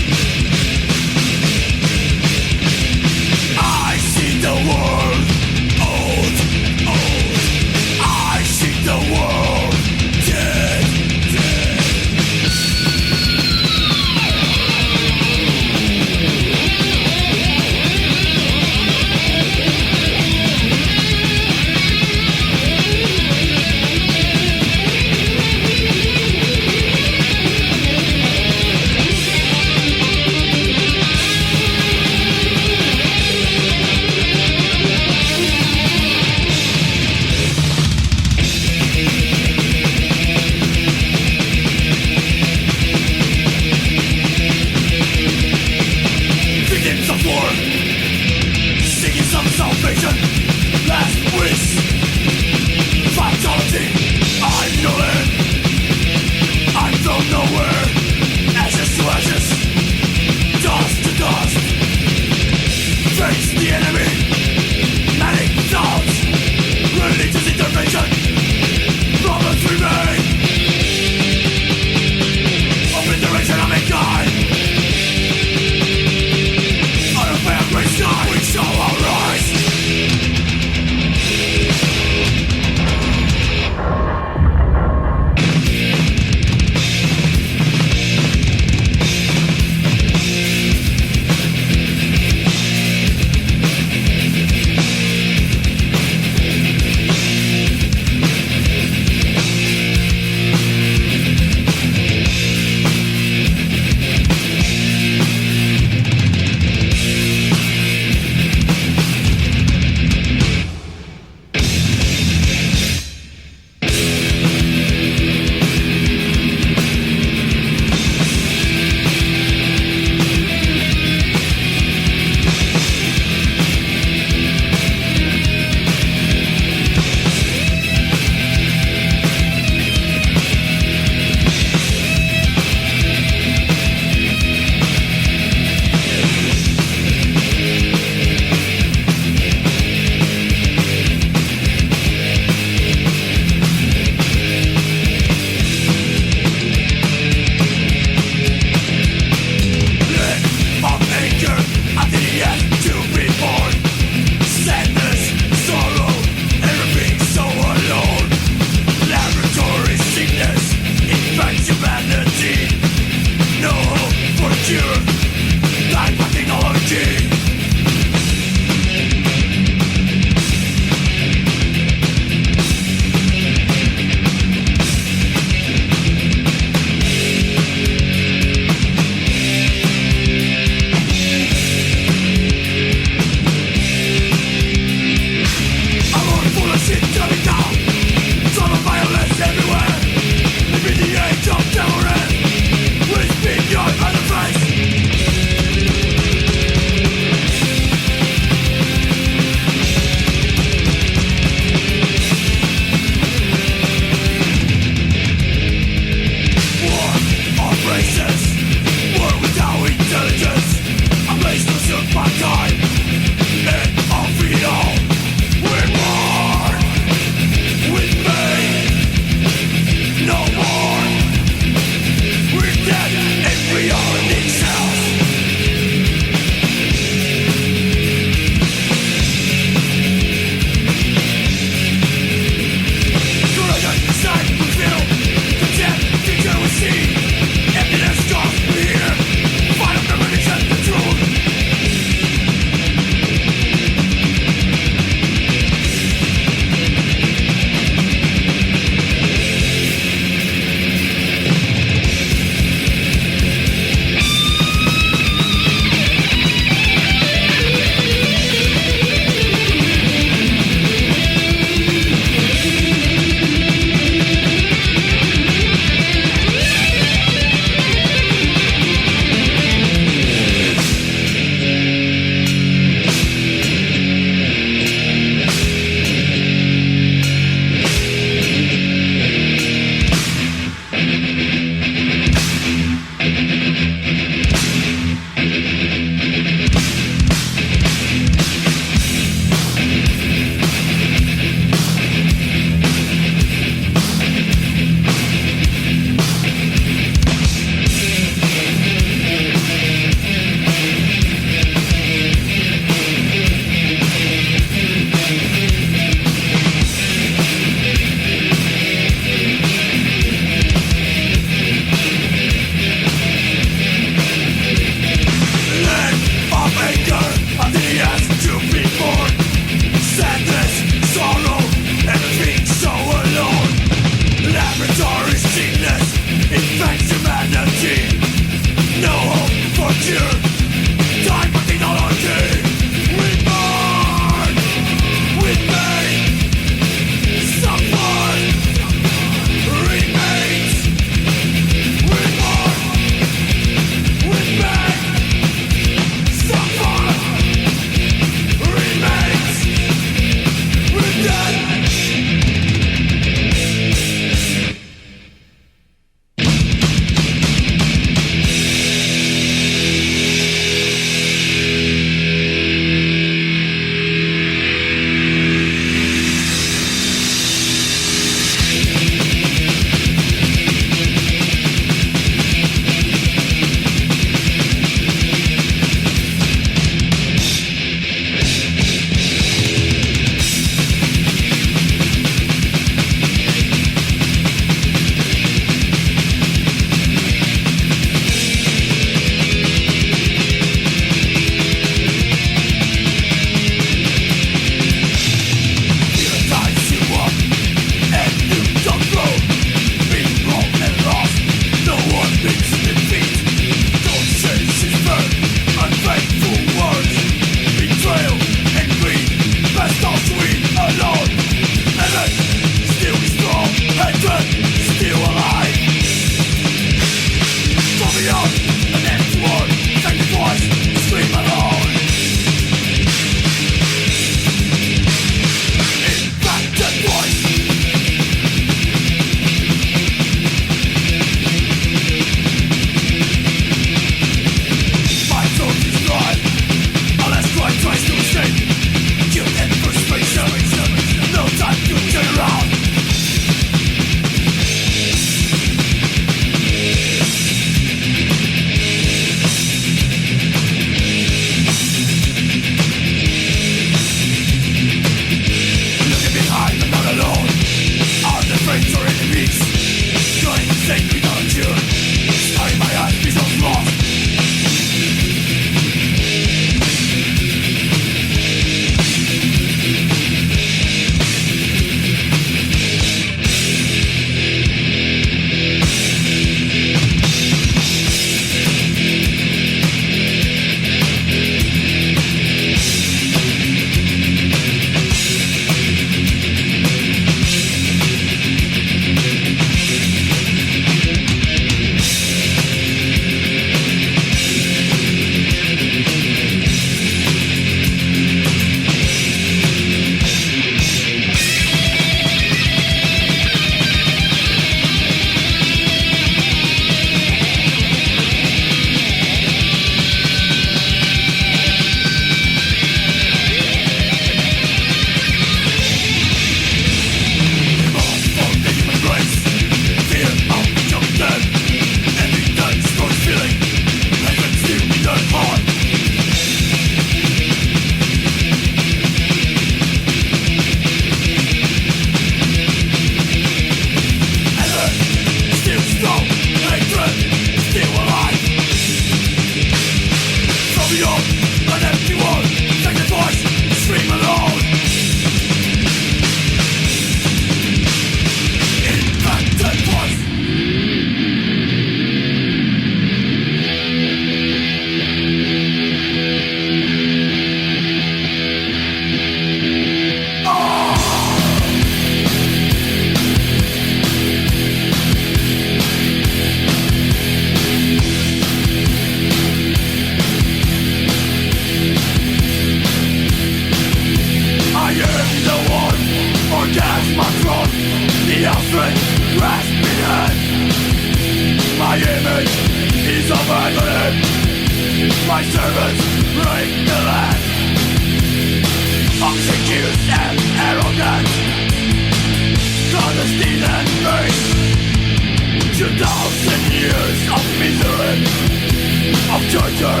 Speaker 3: torture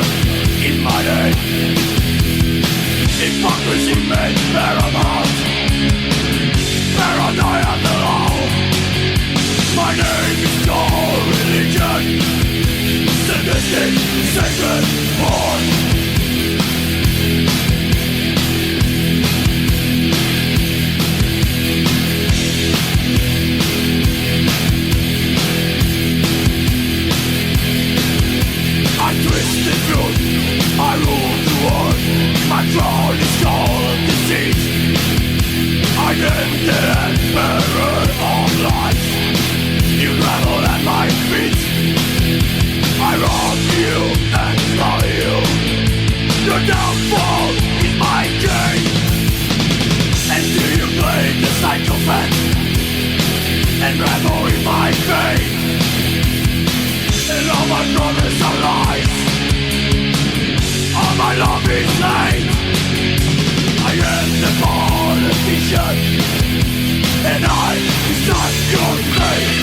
Speaker 3: in my name. Hypocrisy made paramount. Paranoia the law. My name is your religion. Sadistic, sacred porn. I twist the truth, I rule the world. My throne is called disease. I am the emperor of life. You gravel at my feet. I rob you and swallow you. Your downfall is my game. And do you play the psychopath and revel in my pain? And all my promise are lies. All my love is lies. I am the politician, and I decide your fate.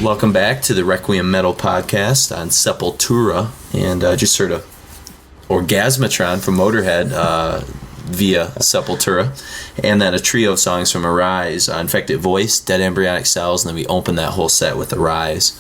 Speaker 2: Welcome back to the Requiem Metal Podcast on Sepultura, and just heard a Orgasmatron from Motorhead via Sepultura, and then a trio of songs from Arise, Infected Voice, Dead Embryonic Cells, and then we open that whole set with Arise.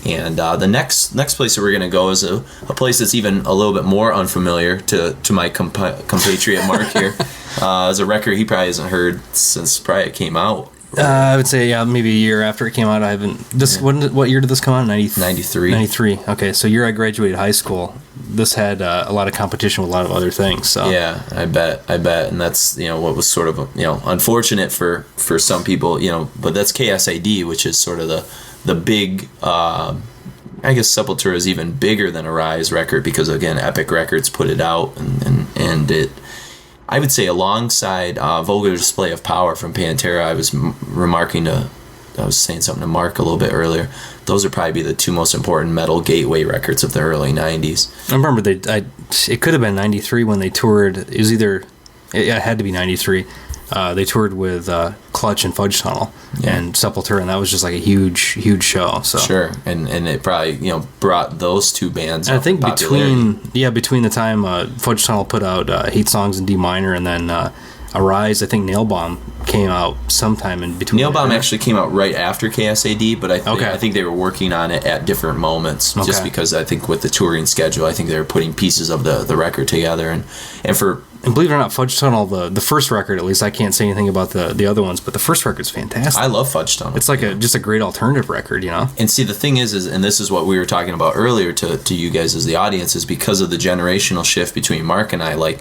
Speaker 2: And the next place that we're going to go is a place that's even a little bit more unfamiliar to my compatriot Mark here. It's a record he probably hasn't heard since probably it came out.
Speaker 1: I would say, maybe a year after it came out. I haven't. What year did this come out?
Speaker 2: 93.
Speaker 1: 93. Okay, so year I graduated high school. This had a lot of competition with a lot of other things. So
Speaker 2: yeah, I bet, and that's what was sort of unfortunate for some people, but that's KSID, which is sort of the big. I guess Sepultura is even bigger than Arise record because again, Epic Records put it out and it. I would say alongside Vulgar Display of Power from Pantera, I was saying something to Mark a little bit earlier. Those would probably be the two most important metal gateway records of the early 90s.
Speaker 1: I remember it could have been 93 when they toured. It had to be 93. They toured with Clutch and Fudge Tunnel and Sepultura, and that was just like a huge show. So
Speaker 2: sure, and it probably brought those two bands.
Speaker 1: I think between the time Fudge Tunnel put out Hate Songs in D minor and then Arise, I think Nail Bomb came out sometime in between.
Speaker 2: Nail Bomb actually came out right after KSAD, but I think they were working on it at different moments, just because I think with the touring schedule, I think they were putting pieces of the record together, and for
Speaker 1: And believe it or not, Fudge Tunnel, the first record, at least, I can't say anything about the other ones, but the first record's fantastic.
Speaker 2: I love Fudge Tunnel.
Speaker 1: It's like just a great alternative record, you know?
Speaker 2: And see, the thing is, and this is what we were talking about earlier to you guys as the audience, is because of the generational shift between Mark and I, like,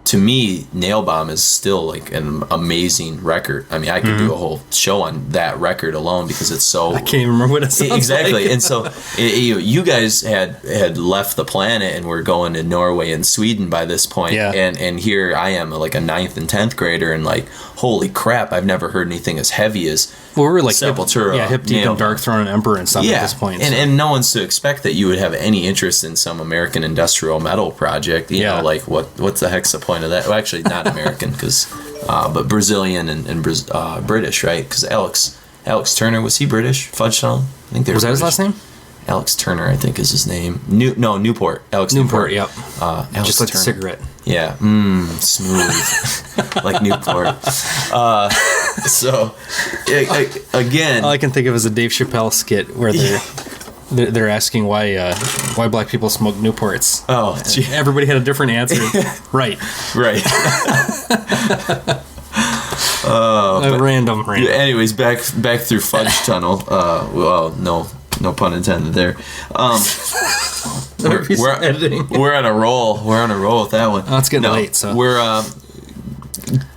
Speaker 2: to me, Nail Bomb is still like an amazing record. I mean, I could do a whole show on that record alone because it's so...
Speaker 1: I can't even remember what it sounds
Speaker 2: exactly.
Speaker 1: like.
Speaker 2: And so you guys had left the planet and were going to Norway and Sweden by this point.
Speaker 1: Yeah.
Speaker 2: And here I am, like a 9th and 10th grader, and like, holy crap, I've never heard anything as heavy as
Speaker 1: well, we're like
Speaker 2: Sepultura.
Speaker 1: Hip Deep and Dark Throne and Emperor and stuff at this point.
Speaker 2: And no one's to expect that you would have any interest in some American industrial metal project. You know, like what's the heck's the point of that? Well, actually, not American, but Brazilian and British, right? Because Alex Turner, was he British? Fudge Tunnel? I think
Speaker 1: was that his last name?
Speaker 2: Alex Turner, I think, is his name. Newport. Alex Newport.
Speaker 1: Yep.
Speaker 2: Alex
Speaker 1: just like
Speaker 2: Turner.
Speaker 1: a cigarette.
Speaker 2: Yeah. Smooth. Like Newport. So, again...
Speaker 1: All I can think of is a Dave Chappelle skit where they're asking why black people smoke Newports.
Speaker 2: Oh, gee.
Speaker 1: Everybody had a different answer. Right. Random.
Speaker 2: Anyways, back through Fudge Tunnel. Well, no pun intended there. We're on a roll. We're on a roll with that one.
Speaker 1: Oh, it's getting late. So
Speaker 2: we're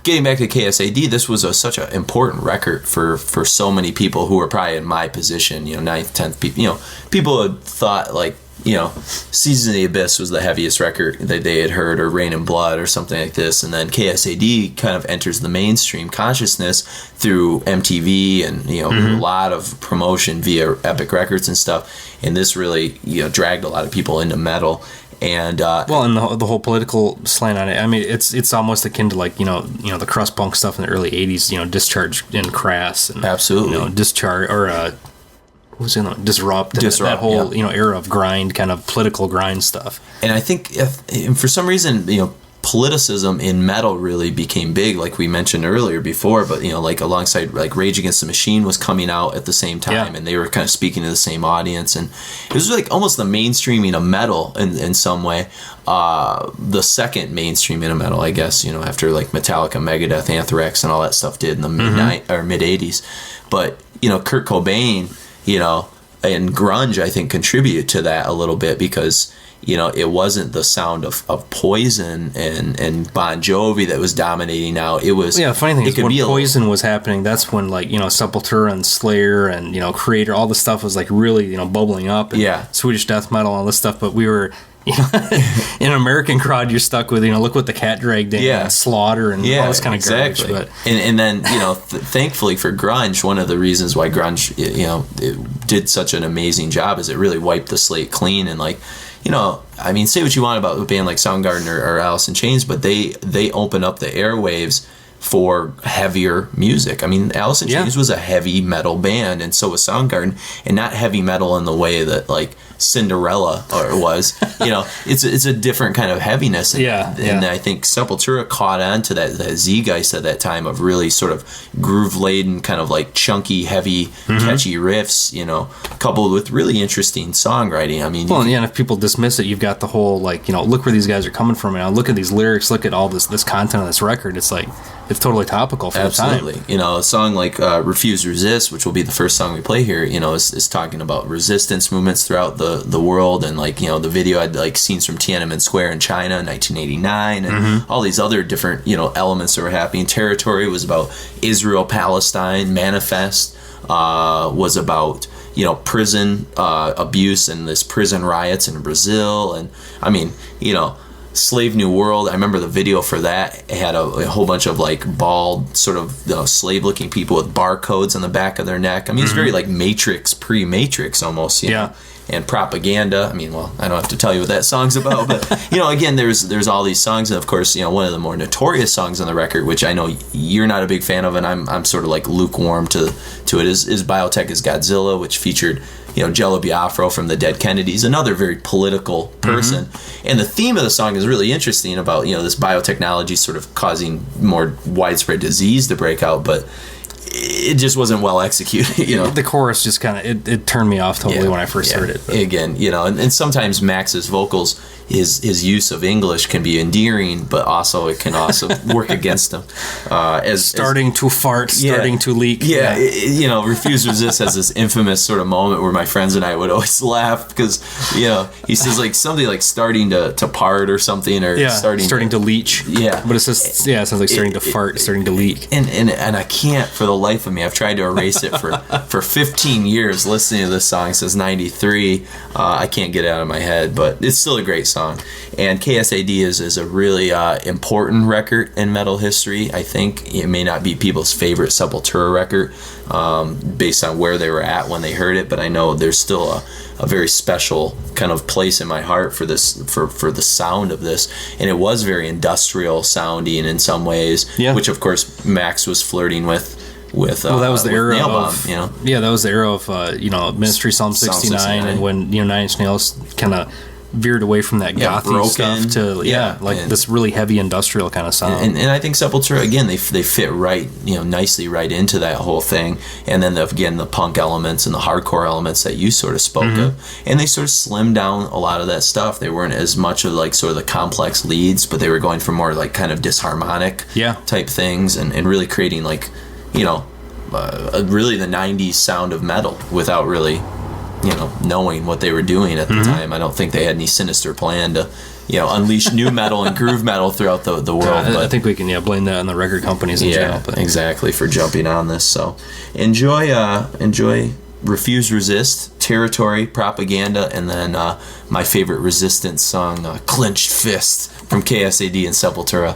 Speaker 2: getting back to KSAD. This was such an important record for so many people who were probably in my position. 9th, 10th people. People had thought like, Season of the Abyss was the heaviest record that they had heard, or Rain and Blood, or something like this. And then KSAD kind of enters the mainstream consciousness through MTV and, a lot of promotion via Epic Records and stuff. And this really, dragged a lot of people into metal. And
Speaker 1: and the whole political slant on it. I mean, it's almost akin to like the crust punk stuff in the early '80s. Discharge and Crass, and
Speaker 2: absolutely
Speaker 1: Discharge or Disrupt, that whole era of grind, kind of political grind stuff.
Speaker 2: And I think for some reason politicism in metal really became big, like we mentioned earlier before, but like alongside like Rage Against the Machine was coming out at the same time, and they were kind of speaking to the same audience, and it was like almost the mainstreaming of metal in some way. The second mainstreaming of metal, I guess, after like Metallica, Megadeth, Anthrax, and all that stuff did in the mid 80s. But Kurt Cobain, and grunge, I think, contributed to that a little bit because it wasn't the sound of Poison and Bon Jovi that was dominating now. It was
Speaker 1: the funny thing is when Poison was happening, that's when like Sepultura and Slayer and Creator, all the stuff was like really bubbling up, and Swedish death metal and all this stuff. But we were in an American crowd, you're stuck with look what the Cat dragged in, and Slaughter and all this kind of garbage. But
Speaker 2: and then thankfully for grunge, one of the reasons why grunge it did such an amazing job is it really wiped the slate clean. And like I mean, say what you want about a band like Soundgarden or Alice in Chains, but they open up the airwaves for heavier music. I mean, Alice in Chains was a heavy metal band, and so was Soundgarden, and not heavy metal in the way that like Cinderella or was. It's a different kind of heaviness. And I think Sepultura caught on to that zeitgeist at that time of really sort of groove laden, kind of like chunky, heavy, catchy riffs. Coupled with really interesting songwriting. I mean,
Speaker 1: and if people dismiss it, you've got the whole like look where these guys are coming from, and look at these lyrics, look at all this content on this record. It's like it's totally topical for the time.
Speaker 2: A song like Refuse Resist, which will be the first song we play here, is talking about resistance movements throughout the world, and like the video had like scenes from Tiananmen Square in China in 1989, and all these other different elements that were happening. Territory was about Israel, Palestine. Manifest was about prison abuse and this prison riots in Brazil. And I mean, Slave New World, I remember the video for that. It had a whole bunch of like bald sort of slave looking people with barcodes on the back of their neck. I mean, it's very like Matrix, pre-Matrix almost, know? And propaganda. I mean, well, I don't have to tell you what that song's about, but again, there's all these songs, and of course, one of the more notorious songs on the record, which I know you're not a big fan of, and I'm sort of like lukewarm to it, is Biotech is Godzilla, which featured Jello Biafra from the Dead Kennedys, another very political person. And the theme of the song is really interesting about this biotechnology sort of causing more widespread disease to break out, but it just wasn't well executed, you know.
Speaker 1: The chorus just kind of it turned me off totally when I first heard it.
Speaker 2: But. Again, you know, and sometimes Max's vocals, his use of English can be endearing, but also it can also work against him.
Speaker 1: Starting to fart, starting to leak.
Speaker 2: Yeah, you know, Refuse Resist has this infamous sort of moment where my friends and I would always laugh because, you know, he says like something like starting to part or something, or
Speaker 1: starting to leach.
Speaker 2: Yeah,
Speaker 1: but it sounds like starting to fart, starting to leak.
Speaker 2: And I can't for the life of me. I've tried to erase it for 15 years listening to this song since '93. I can't get it out of my head, but it's still a great song. And KSAD is a really important record in metal history. I think it may not be people's favorite Sepultura record based on where they were at when they heard it, but I know there's still a very special kind of place in my heart for this, for the sound of this. And it was very industrial sounding in some ways, which of course Max was flirting with.
Speaker 1: That was the era
Speaker 2: Nailbomb,
Speaker 1: of,
Speaker 2: you know.
Speaker 1: Yeah, that was the era of Ministry Psalm 69, and when 9 Inch Nails kind of veered away from that gothy stuff to this really heavy industrial kind of sound.
Speaker 2: And I think Sepultura, again, they fit right, nicely right into that whole thing. And then the punk elements and the hardcore elements that you sort of spoke of, and they sort of slimmed down a lot of that stuff. They weren't as much of like sort of the complex leads, but they were going for more like kind of disharmonic type things, and really creating like really the 90s sound of metal without really knowing what they were doing at the time. I don't think they had any sinister plan to unleash new metal and groove metal throughout the world.
Speaker 1: I think we can blame that on the record companies in general. But.
Speaker 2: Exactly, for jumping on this. So enjoy Refuse Resist, Territory, Propaganda, and then my favorite Resistance song, Clenched Fist from KSAD and Sepultura.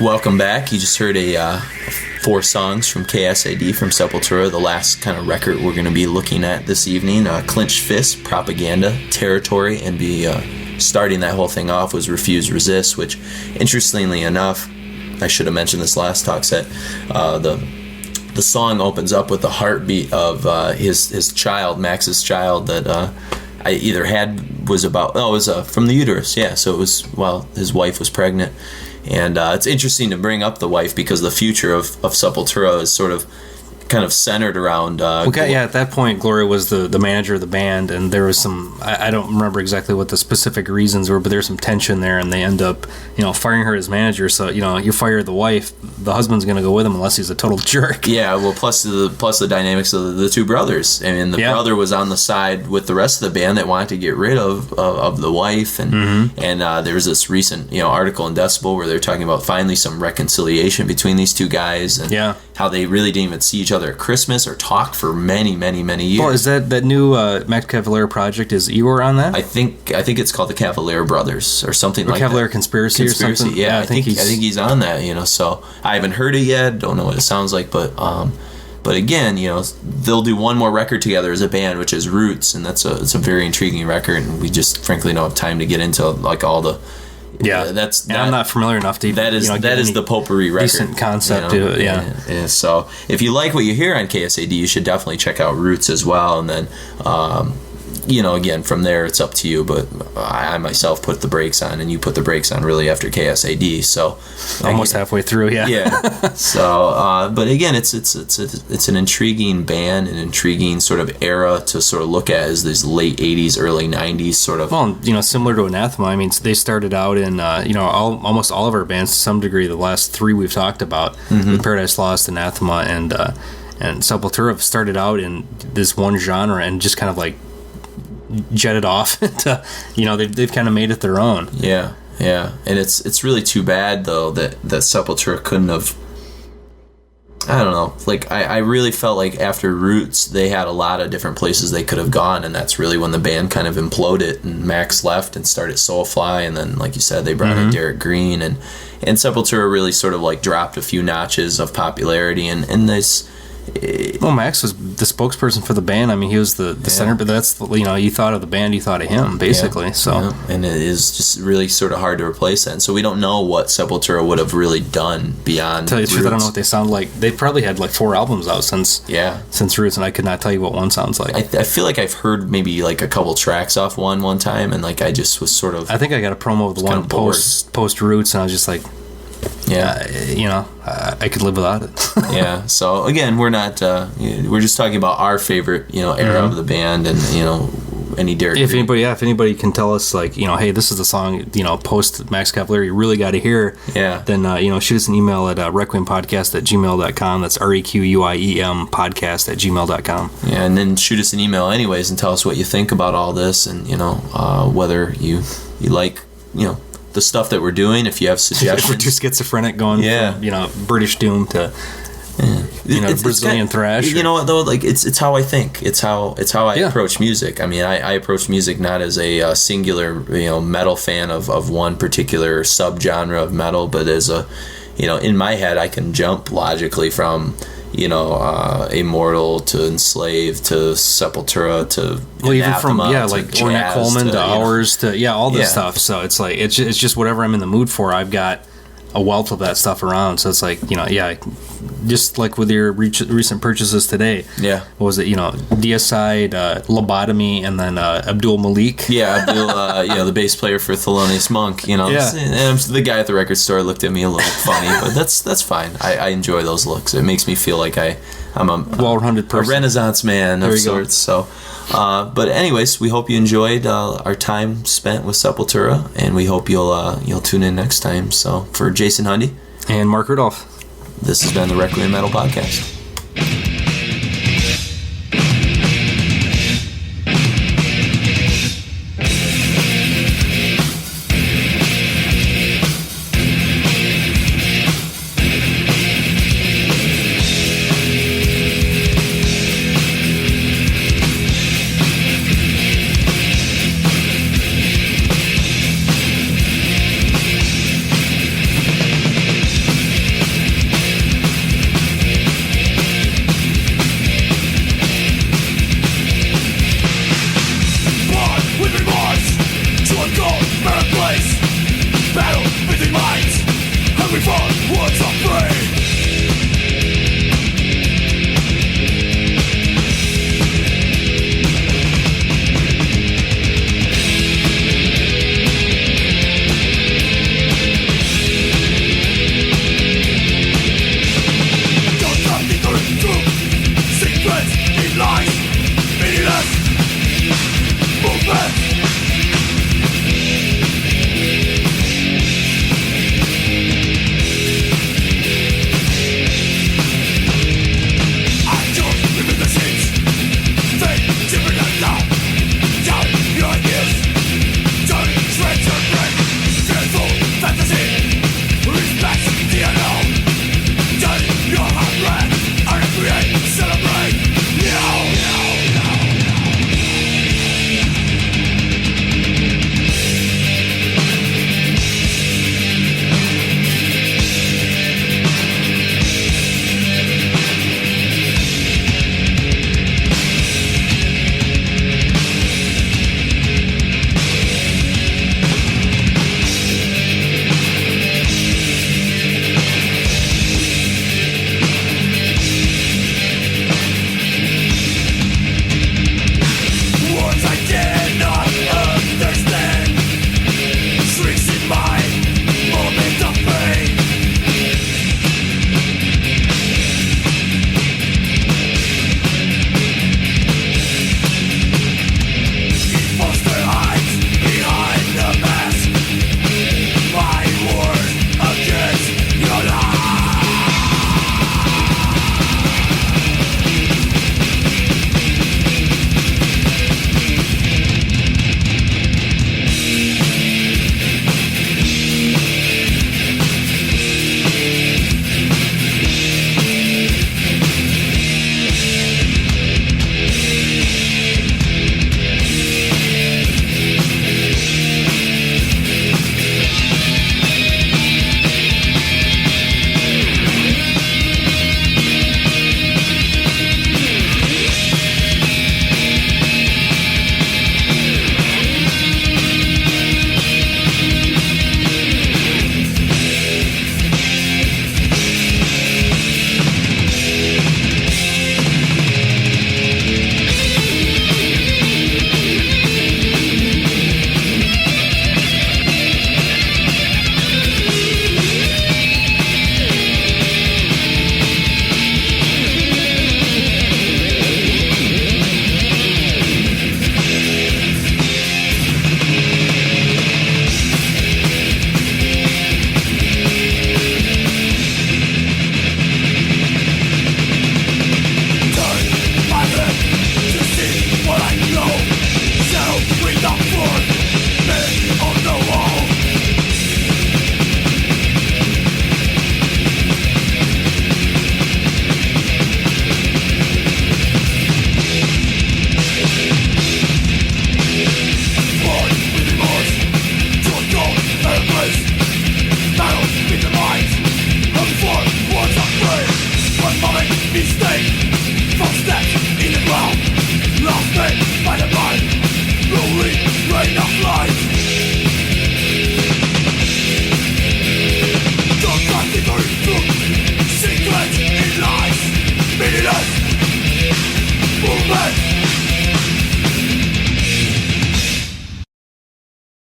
Speaker 2: Welcome back. You just heard a 4 songs from KSAD from Sepultura, the last kind of record we're going to be looking at this evening. Clenched Fist, Propaganda, Territory, and starting that whole thing off was Refuse Resist, which, interestingly enough, I should have mentioned this last Talkset, the song opens up with the heartbeat of his child, Max's child, that I either was from the uterus, yeah, so it was while his wife was pregnant. And it's interesting to bring up the wife because the future of Sepultura is sort of kind of centered around...
Speaker 1: at that point, Gloria was the manager of the band, and there was some... I don't remember exactly what the specific reasons were, but there's some tension there, and they end up, firing her as manager. So, you fire the wife, the husband's going to go with him unless he's a total jerk.
Speaker 2: Yeah, well, plus the dynamics of the two brothers. I mean, the brother was on the side with the rest of the band that wanted to get rid of the wife, and there was this recent, article in Decibel where they're talking about finally some reconciliation between these two guys, and how they really didn't even see each other at Christmas or talk for many, many, many years.
Speaker 1: Well, is that new Max Cavalera project? Is Igor on that?
Speaker 2: I think it's called the Cavalier Brothers or something like
Speaker 1: Cavalier
Speaker 2: that.
Speaker 1: Conspiracy or something.
Speaker 2: Yeah, I think he's on that. So I haven't heard it yet. Don't know what it sounds like, but again, they'll do one more record together as a band, which is Roots, and it's a very intriguing record. And we just frankly don't have time to get into like all the.
Speaker 1: Yeah, I'm not familiar enough to.
Speaker 2: That is the potpourri record.
Speaker 1: Decent concept to it. Yeah.
Speaker 2: So if you like what you hear on KSAD, you should definitely check out Roots as well. And then again, from there it's up to you, but I myself put the brakes on, and you put the brakes on really after KSAD, so
Speaker 1: almost halfway through. Yeah.
Speaker 2: So but again, it's an intriguing band, an intriguing sort of era to sort of look at as these late 80s, early 90s sort of.
Speaker 1: Well, similar to Anathema, I mean, they started out in almost all of our bands to some degree. The last three we've talked about, with Paradise Lost, Anathema, and Sepultura, have started out in this one genre and just kind of like jetted off to, they've kind of made it their own.
Speaker 2: Yeah, and it's really too bad though that Sepultura couldn't have. I don't know. Like I really felt like after Roots, they had a lot of different places they could have gone, and that's really when the band kind of imploded and Max left and started Soulfly, and then like you said, they brought in Derek Green, and Sepultura really sort of like dropped a few notches of popularity, and this.
Speaker 1: Well, Max was the spokesperson for the band. I mean, he was the center, but that's, you thought of the band, you thought of him, basically.
Speaker 2: And it is just really sort of hard to replace that. And so we don't know what Sepultura would have really done beyond
Speaker 1: Tell you the truth,
Speaker 2: Roots.
Speaker 1: I don't know what they sound like. They probably had like 4 albums out since Roots, and I could not tell you what one sounds like.
Speaker 2: I feel like I've heard maybe like a couple tracks off one time, and like I just was sort of...
Speaker 1: I think I got a promo with one post Roots, and I was just like... I could live without it.
Speaker 2: So again, we're not we're just talking about our favorite era of the band, and any Derek.
Speaker 1: If anybody can tell us, like, hey, this is the song, post Max Cavalera you really got to hear, then shoot us an email at requiempodcast@gmail.com. That's REQUIEM podcast@gmail.com.
Speaker 2: And then shoot us an email anyways and tell us what you think about all this, and whether you like the stuff that we're doing. If you have suggestions,
Speaker 1: if we're too schizophrenic going from British doom to Brazilian thrash.
Speaker 2: You know what though? Like it's how I think. It's how I approach music. I mean, I approach music not as a singular metal fan of one particular subgenre of metal, but as a in my head I can jump logically from Immortal to Enslaved to Sepultura to
Speaker 1: even from
Speaker 2: like
Speaker 1: Ornette Coleman to Hours to all this stuff. So it's like it's just whatever I'm in the mood for. I've got a wealth of that stuff around. So it's like just like with your recent purchases today. What was it? Deicide, Lobotomy, and then Abdul Malik.
Speaker 2: Abdul, the bass player for Thelonious Monk. And the guy at the record store looked at me a little funny, but that's fine. I enjoy those looks. It makes me feel like I'm a
Speaker 1: well-rounded person,
Speaker 2: a Renaissance man of sorts. So, but anyways, we hope you enjoyed our time spent with Sepultura, and we hope you'll tune in next time. So for Jason Hundy
Speaker 1: and Mark Rudolph,
Speaker 2: this has been the Requiem Metal Podcast.